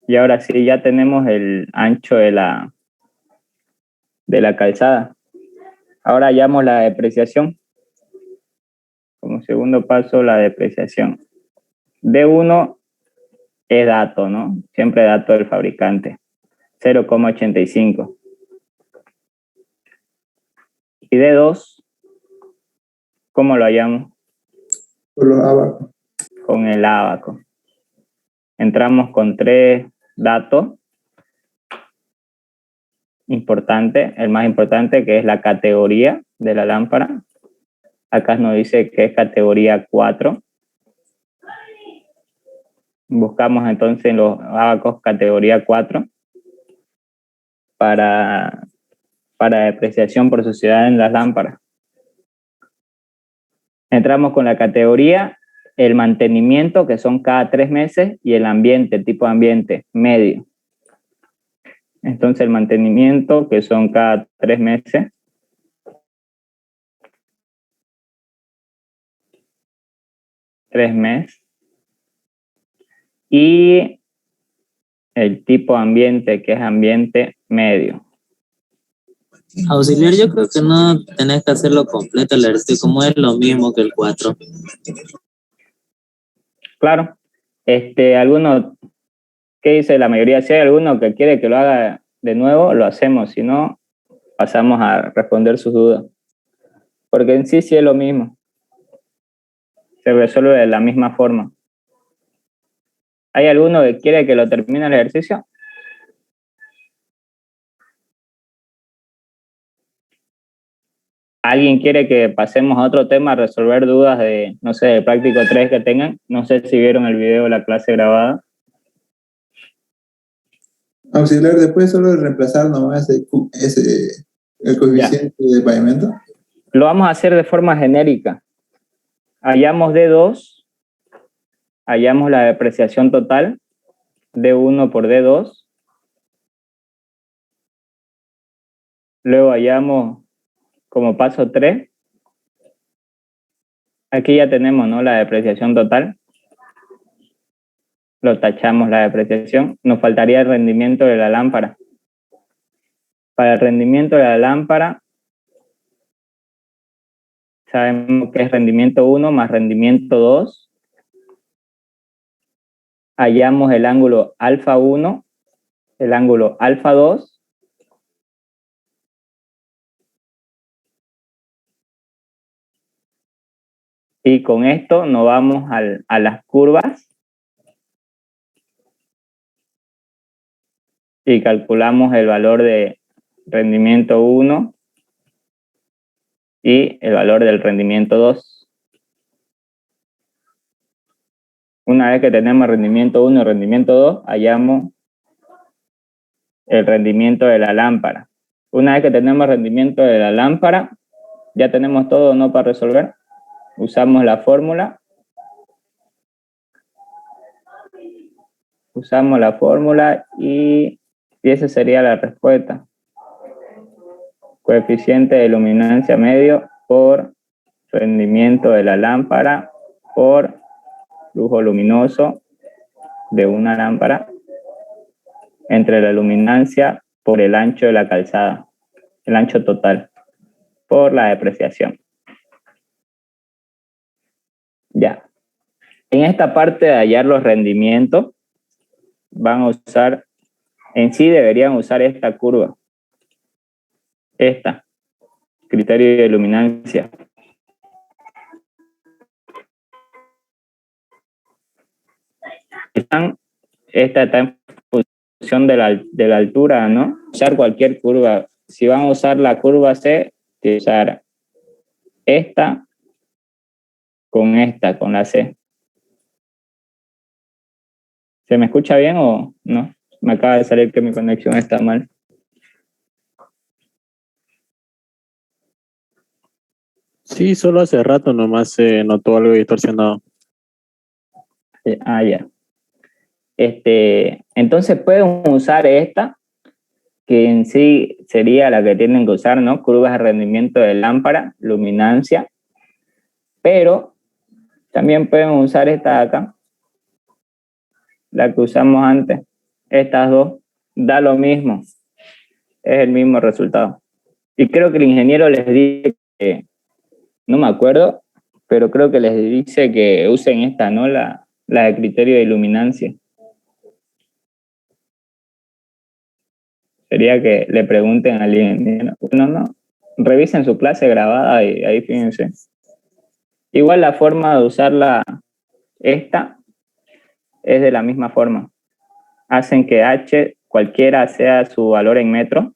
Y ahora sí, ya tenemos el ancho de la calzada. Ahora hallamos la depreciación. Como segundo paso, la depreciación. D1 es dato, ¿no? Siempre dato del fabricante. 0,85. Y D2, ¿cómo lo hallamos? Por los abacos. Con el ábaco. Entramos con 3 datos importantes. El más importante, que es la categoría de la lámpara. Acá nos dice que es categoría 4. Buscamos entonces en los abacos categoría 4 para depreciación por suciedad en las lámparas. Entramos con la categoría, el mantenimiento, que son cada 3 meses, y el ambiente, tipo de ambiente, medio. Entonces el mantenimiento, que son cada 3 meses. Y el tipo de ambiente, que es ambiente medio. Auxiliar, yo creo que no tenés que hacerlo completo, como es lo mismo que el 4. Claro. Alguno, ¿qué dice la mayoría? Si hay alguno que quiere que lo haga de nuevo, lo hacemos. Si no, pasamos a responder sus dudas. Porque en sí es lo mismo. Se resuelve de la misma forma. ¿Hay alguno que quiere que lo termine el ejercicio? ¿Alguien quiere que pasemos a otro tema, a resolver dudas de, no sé, de práctico 3 que tengan? No sé si vieron el video de la clase grabada. Auxiliar, después solo de reemplazar nomás el coeficiente de pavimento. Lo vamos a hacer de forma genérica. Hallamos D2, hallamos la depreciación total, D1 por D2. Luego hallamos como paso 3. Aquí ya tenemos, ¿no?, la depreciación total. Lo tachamos la depreciación. Nos faltaría el rendimiento de la lámpara. Para el rendimiento de la lámpara, sabemos que es rendimiento 1 más rendimiento 2. Hallamos el ángulo alfa 1, el ángulo alfa 2. Y con esto nos vamos a las curvas y calculamos el valor de rendimiento 1 y el valor del rendimiento 2. Una vez que tenemos rendimiento 1 y rendimiento 2, hallamos el rendimiento de la lámpara. Una vez que tenemos rendimiento de la lámpara, ya tenemos todo, ¿no?, para resolver. Usamos la fórmula. Usamos la fórmula y esa sería la respuesta. Coeficiente de luminancia medio por rendimiento de la lámpara por flujo luminoso de una lámpara entre la luminancia por el ancho de la calzada, el ancho total, por la depreciación. Ya. En esta parte de hallar los rendimientos, van a usar, en sí deberían usar esta curva. Esta, criterio de luminancia. Esta está en función de la altura, ¿no? Usar cualquier curva. Si van a usar la curva C, de usar esta con la C. ¿Se me escucha bien o no? Me acaba de salir que mi conexión está mal. Sí, solo hace rato nomás se notó algo distorsionado. Ya. Entonces pueden usar esta, que en sí sería la que tienen que usar, ¿no? Curvas de rendimiento de lámpara, luminancia. Pero también pueden usar esta de acá, la que usamos antes. Estas dos, da lo mismo. Es el mismo resultado. Y creo que el ingeniero les dice que, no me acuerdo, pero creo que les dice que usen esta, ¿no? La de criterio de luminancia. Sería que le pregunten al ingeniero. No, revisen su clase grabada y ahí fíjense. Igual la forma de usarla, esta, es de la misma forma. Hacen que H, cualquiera sea su valor en metro,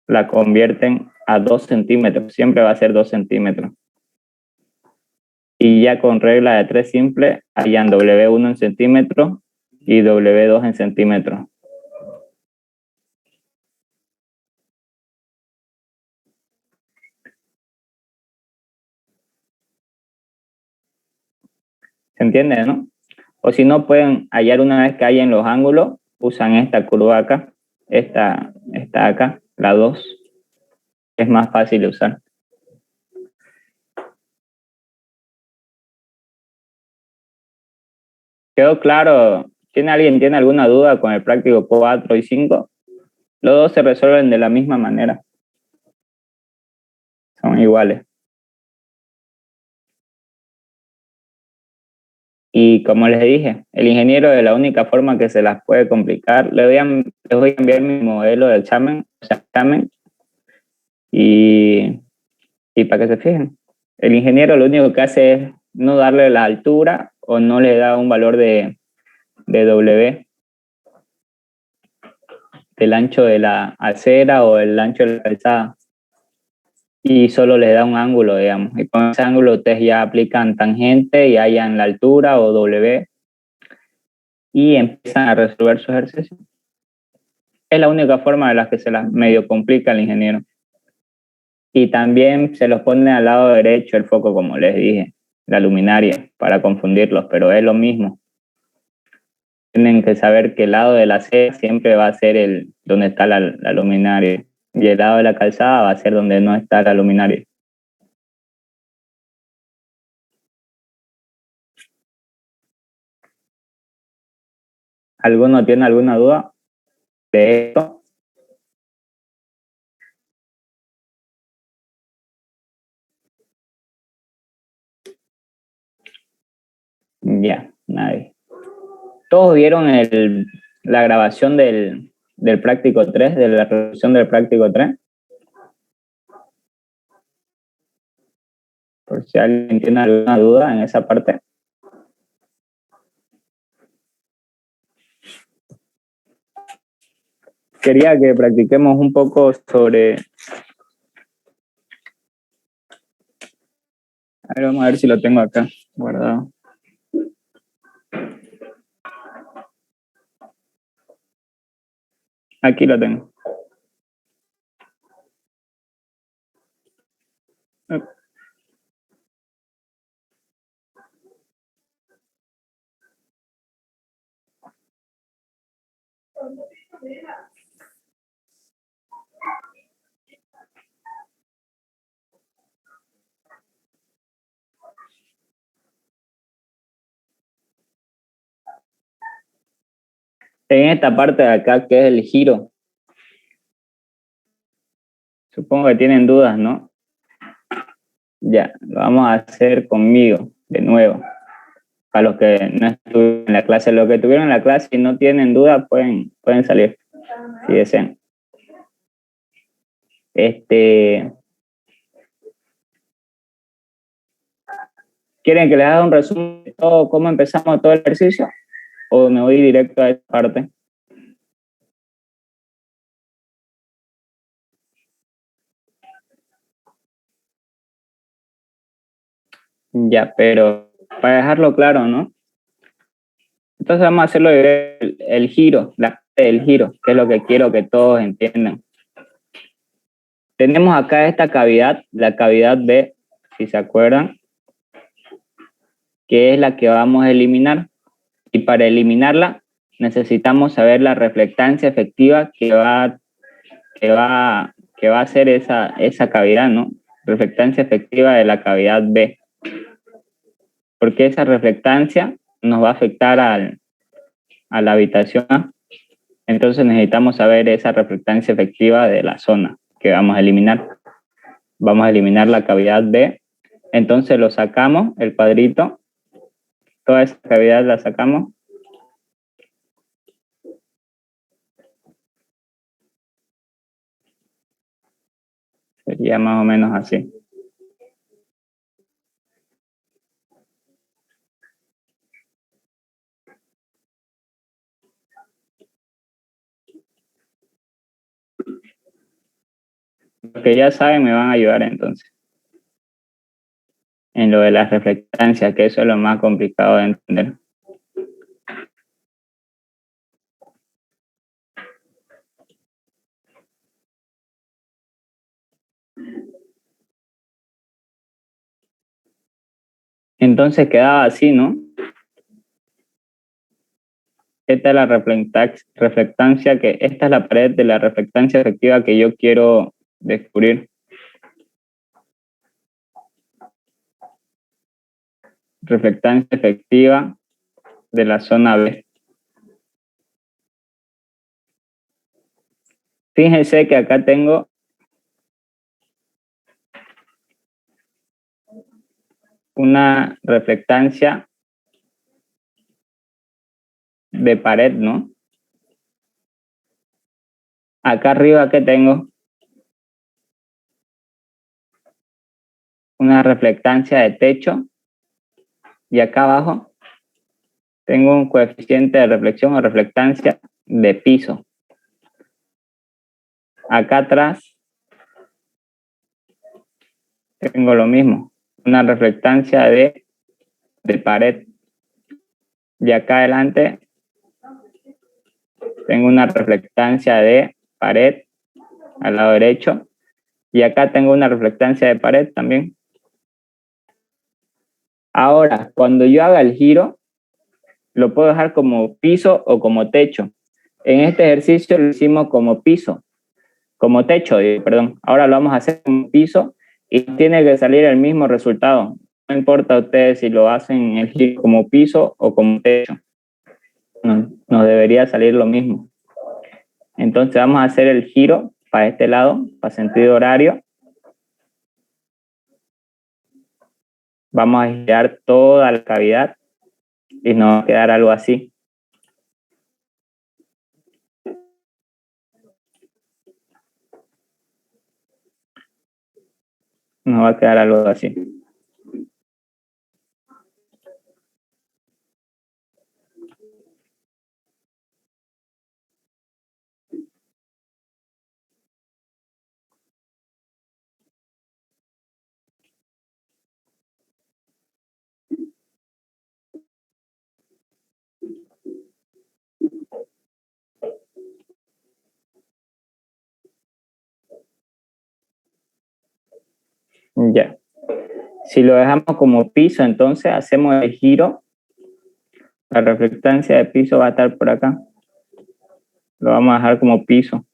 la convierten a 2 centímetros. Siempre va a ser 2 centímetros. Y ya con regla de 3 simple, hallan W1 en centímetros y W2 en centímetros. ¿Se entiende, no? O si no, pueden hallar una vez que hallen los ángulos, usan esta curva acá, esta acá, la 2. Es más fácil de usar. ¿Quedó claro? ¿Alguien tiene alguna duda con el práctico 4 y 5? Los dos se resuelven de la misma manera. Son iguales. Y como les dije, el ingeniero, de la única forma que se las puede complicar, les voy a enviar mi modelo de examen, y para que se fijen. El ingeniero lo único que hace es no darle la altura o no le da un valor de W del ancho de la acera o el ancho de la calzada, y solo les da un ángulo, digamos, y con ese ángulo ustedes ya aplican tangente y hallan la altura o W y empiezan a resolver su ejercicio. Es la única forma de la que se las medio complica el ingeniero. Y también se los pone al lado derecho el foco, como les dije, la luminaria, para confundirlos, pero es lo mismo. Tienen que saber que el lado de la acera siempre va a ser el donde está la luminaria, y el lado de la calzada va a ser donde no está la luminaria. ¿Alguno tiene alguna duda de esto? Ya, nadie. ¿Todos vieron la grabación del práctico 3, de la resolución del práctico 3? Por si alguien tiene alguna duda en esa parte. Quería que practiquemos un poco sobre... A ver, vamos a ver si lo tengo acá guardado. Aquí lo tengo. En esta parte de acá, que es el giro, supongo que tienen dudas, ¿no? Ya, lo vamos a hacer conmigo, de nuevo. Para los que no estuvieron en la clase, los que tuvieron en la clase y no tienen duda, pueden salir, si desean. ¿Quieren que les haga un resumen de todo, cómo empezamos todo el ejercicio? ¿O me voy directo a esta parte? Ya, pero para dejarlo claro, ¿no? Entonces vamos a hacerlo el giro, la parte del giro, que es lo que quiero que todos entiendan. Tenemos acá esta cavidad, la cavidad B, si se acuerdan, que es la que vamos a eliminar. Y para eliminarla necesitamos saber la reflectancia efectiva que va a ser esa cavidad, ¿no? Reflectancia efectiva de la cavidad B. Porque esa reflectancia nos va a afectar a la habitación A. Entonces necesitamos saber esa reflectancia efectiva de la zona que vamos a eliminar. Vamos a eliminar la cavidad B. Entonces lo sacamos, el cuadrito. Toda esa cavidad la sacamos. Sería más o menos así. Los que ya saben me van a ayudar entonces en lo de las reflectancias, que eso es lo más complicado de entender. Entonces quedaba así, ¿no? Esta es la reflectancia esta es la pared de la reflectancia efectiva que yo quiero descubrir. Reflectancia efectiva de la zona B. Fíjense que acá tengo una reflectancia de pared, ¿no? Acá arriba que tengo una reflectancia de techo y acá abajo tengo un coeficiente de reflexión o reflectancia de piso. Acá atrás tengo lo mismo, una reflectancia de pared. Y acá adelante tengo una reflectancia de pared al lado derecho. Y acá tengo una reflectancia de pared también. Ahora, cuando yo haga el giro, lo puedo dejar como piso o como techo. En este ejercicio lo hicimos como piso, como techo, perdón. Ahora lo vamos a hacer como piso y tiene que salir el mismo resultado. No importa a ustedes si lo hacen el giro como piso o como techo. Nos debería salir lo mismo. Entonces vamos a hacer el giro para este lado, para sentido horario. Vamos a girar toda la cavidad y nos va a quedar algo así. Nos va a quedar algo así. Ya. Si lo dejamos como piso, entonces hacemos el giro. La reflectancia de piso va a estar por acá. Lo vamos a dejar como piso.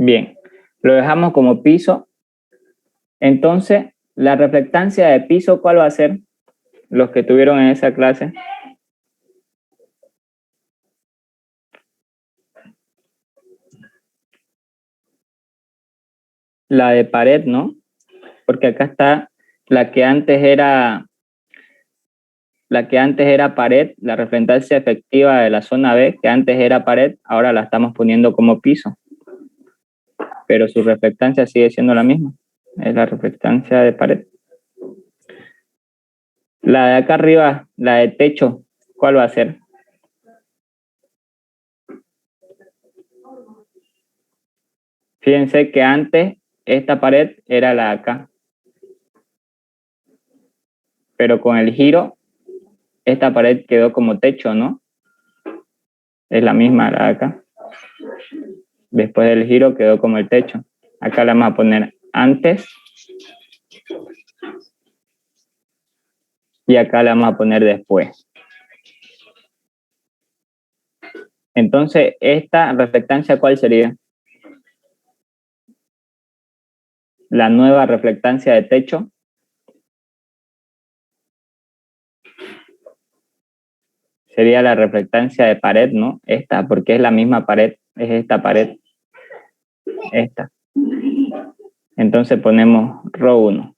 Bien, lo dejamos como piso. Entonces, la reflectancia de piso, ¿cuál va a ser? Los que tuvieron en esa clase. La de pared, ¿no? Porque acá está la que antes era pared, la reflectancia efectiva de la zona B, que antes era pared, ahora la estamos poniendo como piso. Pero su reflectancia sigue siendo la misma. Es la reflectancia de pared. La de acá arriba, la de techo, ¿cuál va a ser? Fíjense que antes esta pared era la de acá. Pero con el giro, esta pared quedó como techo, ¿no? Es la misma la de acá. Después del giro quedó como el techo. Acá la vamos a poner antes. Y acá la vamos a poner después. Entonces, esta reflectancia, ¿cuál sería? La nueva reflectancia de techo. Sería la reflectancia de pared, ¿no? Esta, porque es la misma pared, es esta pared. Esta. Entonces ponemos ρ 1.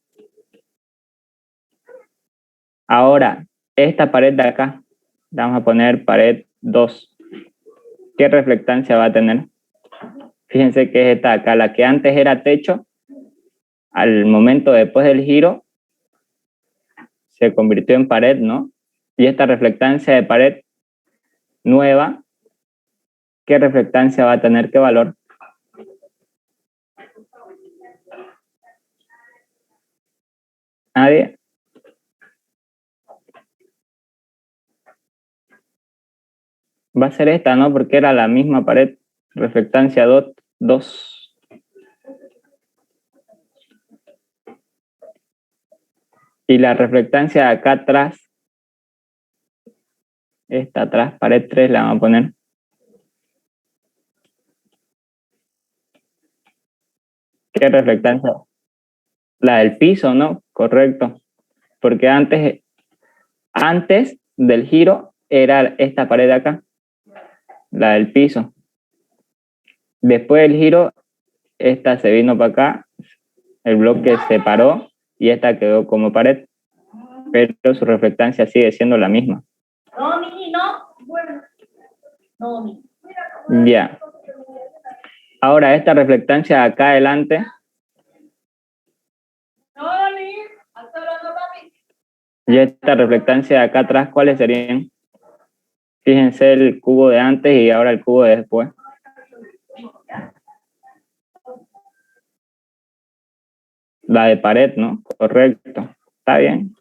Ahora, esta pared de acá, la vamos a poner pared 2. ¿Qué reflectancia va a tener? Fíjense que es esta de acá, la que antes era techo, al momento después del giro, se convirtió en pared, ¿no? Y esta reflectancia de pared nueva, ¿qué reflectancia va a tener? ¿Qué valor? ¿Nadie? Va a ser esta, ¿no? Porque era la misma pared, reflectancia 2. Y la reflectancia de acá atrás, esta atrás, pared 3, la vamos a poner. ¿Qué reflectancia? La del piso, ¿no? Correcto. Porque antes del giro era esta pared de acá. la del piso. Después del giro, esta se vino para acá, el bloque se paró y esta quedó como pared, pero su reflectancia sigue siendo la misma. Ya. Ahora esta reflectancia de acá adelante. Y esta reflectancia de acá atrás, ¿cuáles serían? Fíjense el cubo de antes y ahora el cubo de después. La de pared, ¿no? Correcto. Está bien.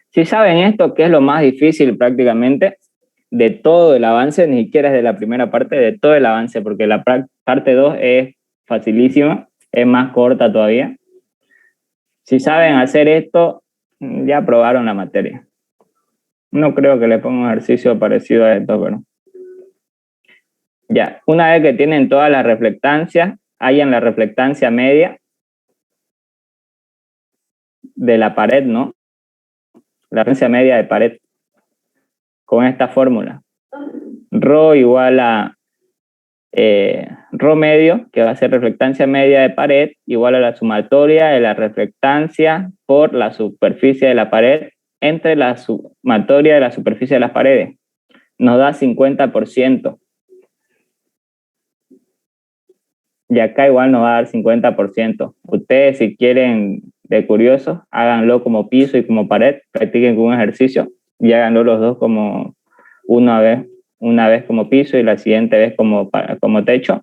Si saben esto, que es lo más difícil prácticamente de todo el avance, ni siquiera es de la primera parte, de todo el avance, porque la parte 2 es facilísima, es más corta todavía. Si saben hacer esto, ya aprobaron la materia. No creo que le ponga un ejercicio parecido a esto, pero... Ya, una vez que tienen todas las reflectancias, hallan la reflectancia media de la pared, ¿no? La reflectancia media de pared. Con esta fórmula. Rho igual a Rho medio, que va a ser reflectancia media de pared, igual a la sumatoria de la reflectancia por la superficie de la pared entre la sumatoria de la superficie de las paredes. Nos da 50%. Y acá igual nos va a dar 50%. Ustedes, si quieren, de curiosos, háganlo como piso y como pared, practiquen con un ejercicio y háganlo los dos como una vez como piso y la siguiente vez como techo,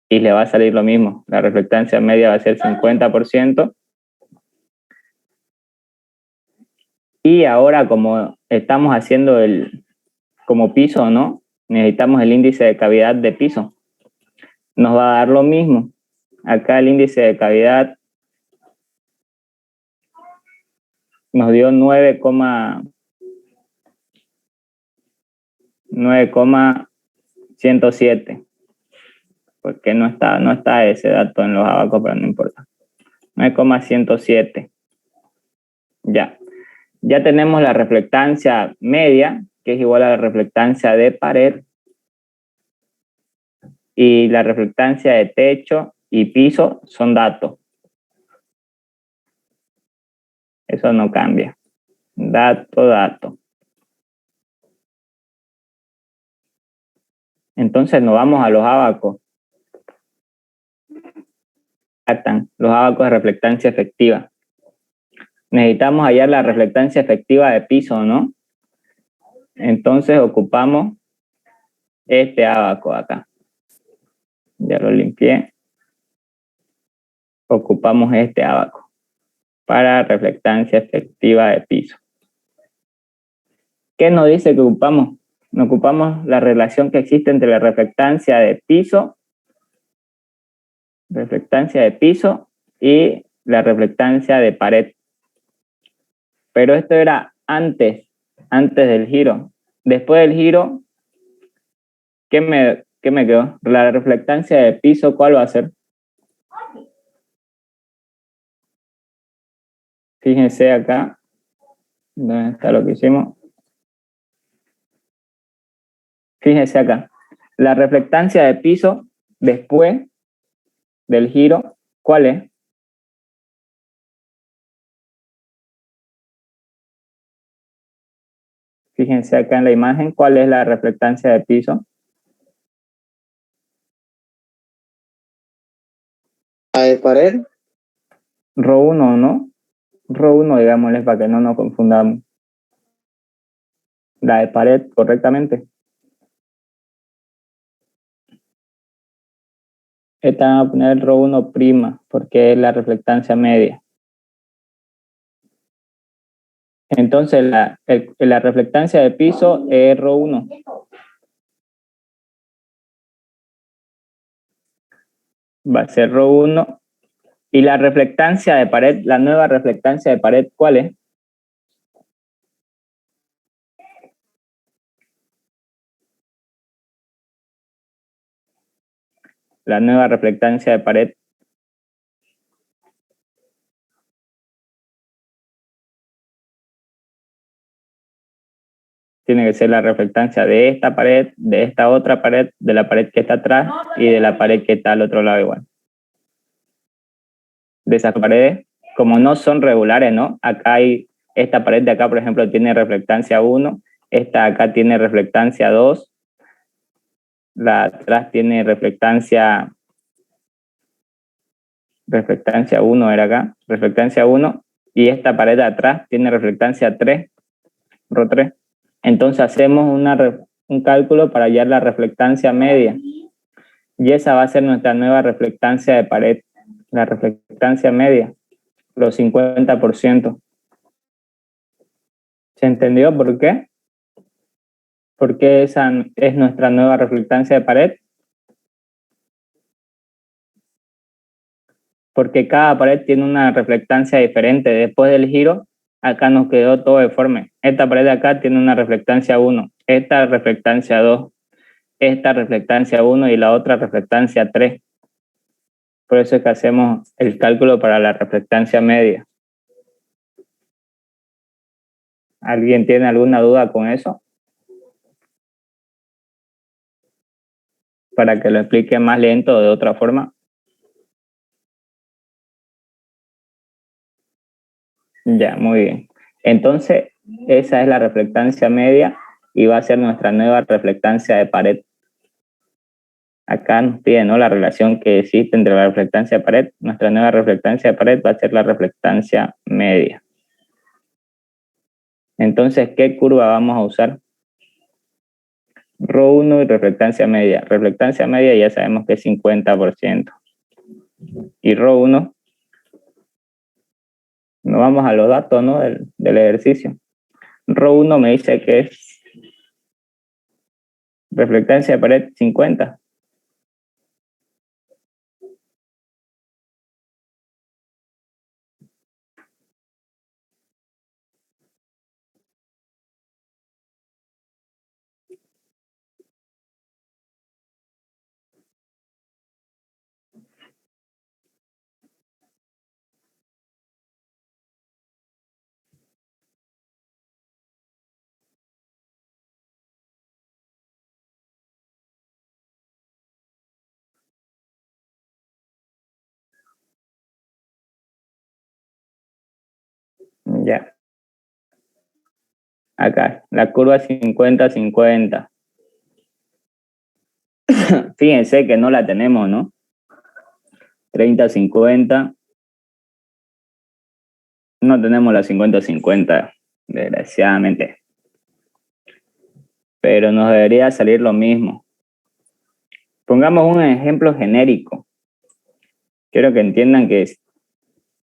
y le va a salir lo mismo. La reflectancia media va a ser 50%. Y ahora, como estamos haciendo como piso, ¿no? Necesitamos el índice de cavidad de piso. Nos va a dar lo mismo. Acá el índice de cavidad nos dio 9,107. Porque no está ese dato en los abacos, pero no importa. 9,107. Ya tenemos la reflectancia media, que es igual a la reflectancia de pared, y la reflectancia de techo y piso son datos. Eso no cambia. Dato. Entonces nos vamos a los abacos. Los abacos de reflectancia efectiva. Necesitamos hallar la reflectancia efectiva de piso, ¿no? Entonces ocupamos este abaco acá. Ya lo limpié. Ocupamos este abaco para reflectancia efectiva de piso. ¿Qué nos dice que ocupamos? Nos ocupamos la relación que existe entre la reflectancia de piso y la reflectancia de pared. Pero esto era antes del giro. Después del giro, ¿qué me quedó? La reflectancia de piso, ¿cuál va a ser? Fíjense acá, ¿dónde está lo que hicimos? Fíjense acá, la reflectancia de piso después del giro, ¿cuál es? Fíjense acá en la imagen, ¿cuál es la reflectancia de piso? ¿La de pared? Rho 1, ¿no? Rho 1, digámosles, para que no nos confundamos. La de pared, correctamente. Esta van a poner Rho 1', porque es la reflectancia media. Entonces, la reflectancia de piso es Rho 1. Va a ser Rho 1. Y la reflectancia de pared, la nueva reflectancia de pared, ¿cuál es? La nueva reflectancia de pared. tiene que ser la reflectancia de esta pared, de esta otra pared, de la pared que está atrás y de la pared que está al otro lado igual. De esas paredes, como no son regulares, ¿no? Acá hay, esta pared de acá, por ejemplo, tiene reflectancia 1, esta acá tiene reflectancia 2, la atrás tiene reflectancia 1 era acá, reflectancia 1, y esta pared de atrás tiene reflectancia 3, Rho 3. Entonces hacemos un cálculo para hallar la reflectancia media, y esa va a ser nuestra nueva reflectancia de pared, la reflectancia media, los 50%. ¿Se entendió por qué? Porque esa es nuestra nueva reflectancia de pared. Porque cada pared tiene una reflectancia diferente. Después del giro, acá nos quedó todo deforme. Esta pared de acá tiene una reflectancia 1, esta reflectancia 2, esta reflectancia 1 y la otra reflectancia 3. Por eso es que hacemos el cálculo para la reflectancia media. ¿Alguien tiene alguna duda con eso? Para que lo explique más lento o de otra forma. Ya, muy bien. Entonces, esa es la reflectancia media y va a ser nuestra nueva reflectancia de pared. Acá nos pide, ¿no?, la relación que existe entre la reflectancia de pared. Nuestra nueva reflectancia de pared va a ser la reflectancia media. Entonces, ¿qué curva vamos a usar? Rho 1 y reflectancia media. Reflectancia media ya sabemos que es 50%. Y Rho 1, nos vamos a los datos, ¿no?, del ejercicio. Rho 1 me dice que es reflectancia de pared 50. Ya. Acá, la curva 50-50. Fíjense que no la tenemos, ¿no? 30-50. No tenemos la 50-50, desgraciadamente. Pero nos debería salir lo mismo. Pongamos un ejemplo genérico. Quiero que entiendan que es.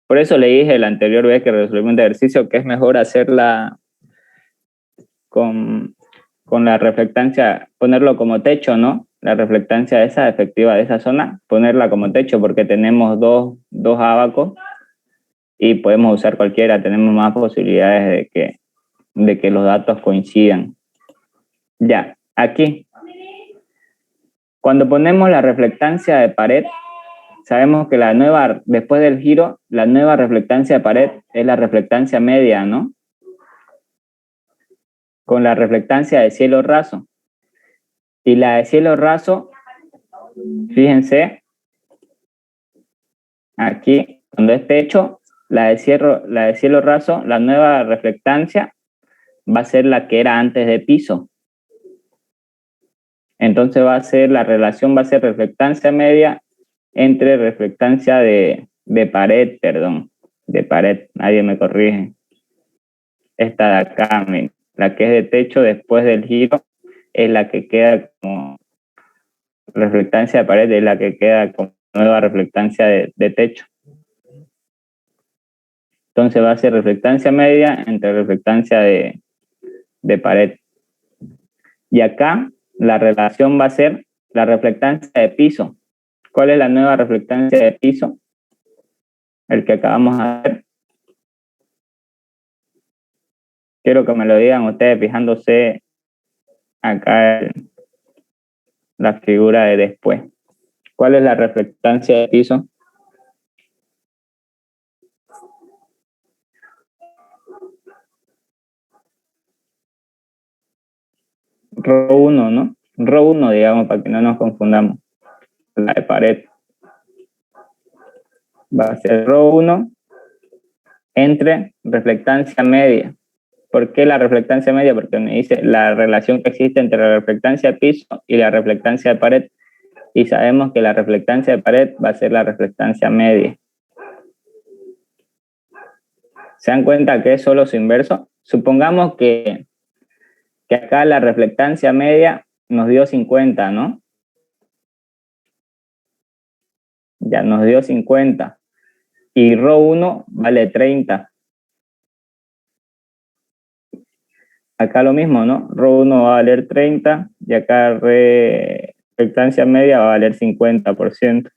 Por eso le dije la anterior vez que resolvimos un ejercicio que es mejor hacerla con la reflectancia, ponerlo como techo, ¿no? La reflectancia esa efectiva de esa zona, ponerla como techo porque tenemos dos abacos y podemos usar cualquiera, tenemos más posibilidades de que los datos coincidan. Ya, aquí, cuando ponemos la reflectancia de pared, sabemos que después del giro, la nueva reflectancia de pared es la reflectancia media, ¿no? Con la reflectancia de cielo raso. Y la de cielo raso, fíjense, aquí, cuando es techo, la de cielo raso, la nueva reflectancia va a ser la que era antes de piso. Entonces la relación va a ser reflectancia media entre reflectancia de pared, nadie me corrige. Esta de acá, la que es de techo después del giro, es la que queda como reflectancia de pared, es la que queda como nueva reflectancia de techo. Entonces va a ser reflectancia media entre reflectancia de pared. Y acá la relación va a ser la reflectancia de piso. ¿Cuál es la nueva reflectancia de piso? El que acabamos de hacer. Quiero que me lo digan ustedes fijándose acá en la figura de después. ¿Cuál es la reflectancia de piso? Rho 1, ¿no? Rho 1, digamos, para que no nos confundamos. La de pared. Va a ser Rho 1 entre reflectancia media. ¿Por qué la reflectancia media? Porque me dice la relación que existe entre la reflectancia de piso y la reflectancia de pared. Y sabemos que la reflectancia de pared va a ser la reflectancia media. ¿Se dan cuenta que es solo su inverso? Supongamos que acá la reflectancia media nos dio 50, ¿no? Ya nos dio 50. Y Rho 1 vale 30. Acá lo mismo, ¿no? Rho 1 va a valer 30 y acá reflectancia media va a valer 50%.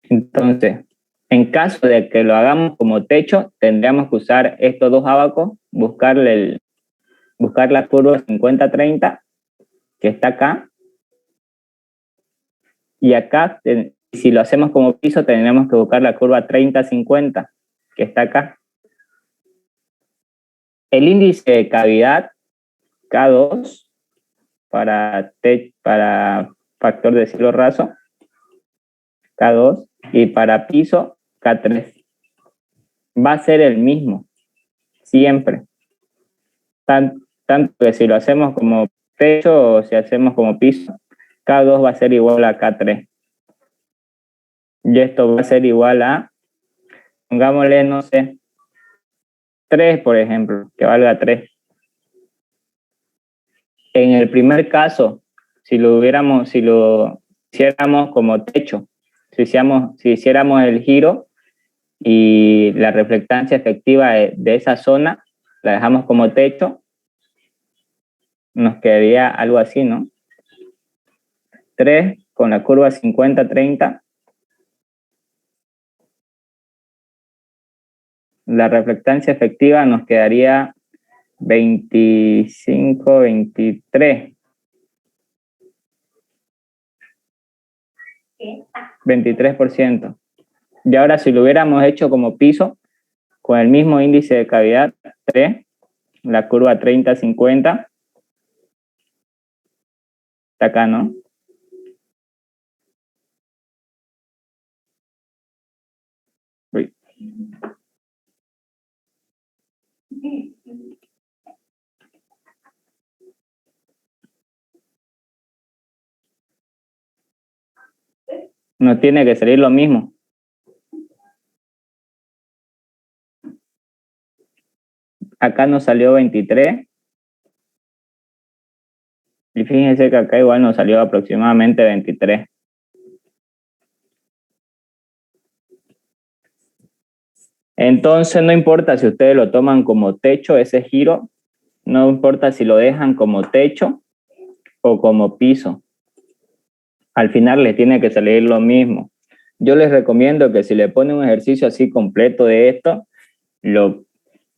Entonces, en caso de que lo hagamos como techo, tendríamos que usar estos dos ábacos, buscar la curva 50-30, que está acá, y acá, si lo hacemos como piso, tendríamos que buscar la curva 30-50, que está acá. El índice de cavidad, K2, para factor de cielo raso, K2, y para piso, K3. Va a ser el mismo, siempre. Tanto que si lo hacemos como techo o si hacemos como piso, K2 va a ser igual a K3. Y esto va a ser igual a, pongámosle, no sé, 3, por ejemplo, que valga 3. En el primer caso, si lo hiciéramos como techo, si hiciéramos el giro y la reflectancia efectiva de esa zona, la dejamos como techo, nos quedaría algo así, ¿no? 3 con la curva 50-30. La reflectancia efectiva nos quedaría 25-23. 23%. Y ahora si lo hubiéramos hecho como piso, con el mismo índice de cavidad, 3, la curva 30-50, está acá, ¿no? Uy. No tiene que salir lo mismo. Acá nos salió 23. Y fíjense que acá igual nos salió aproximadamente 23. Entonces no importa si ustedes lo toman como techo, ese giro, no importa si lo dejan como techo o como piso. Al final les tiene que salir lo mismo. Yo les recomiendo que si le ponen un ejercicio así completo de esto, lo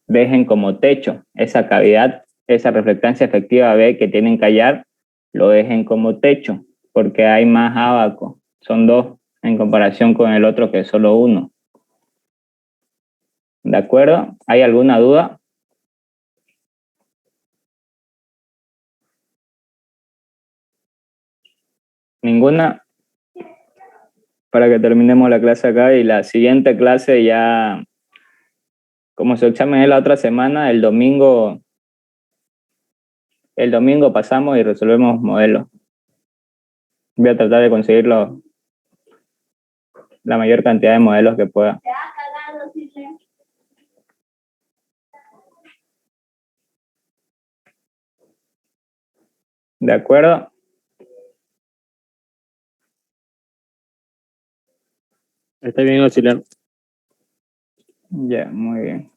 dejen como techo. Esa cavidad, esa reflectancia efectiva B que tienen que hallar, lo dejen como techo, porque hay más ábacos. Son 2 en comparación con el otro que es solo 1. ¿De acuerdo? ¿Hay alguna duda? ¿Ninguna? Para que terminemos la clase acá y la siguiente clase ya, como su examen es la otra semana, el domingo pasamos y resolvemos modelos. Voy a tratar de conseguir la mayor cantidad de modelos que pueda. ¿De acuerdo? Está bien, auxiliar. Ya, muy bien.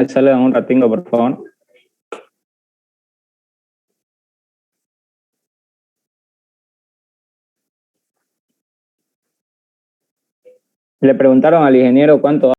Salgan un ratingo, por favor. Le preguntaron al ingeniero cuánto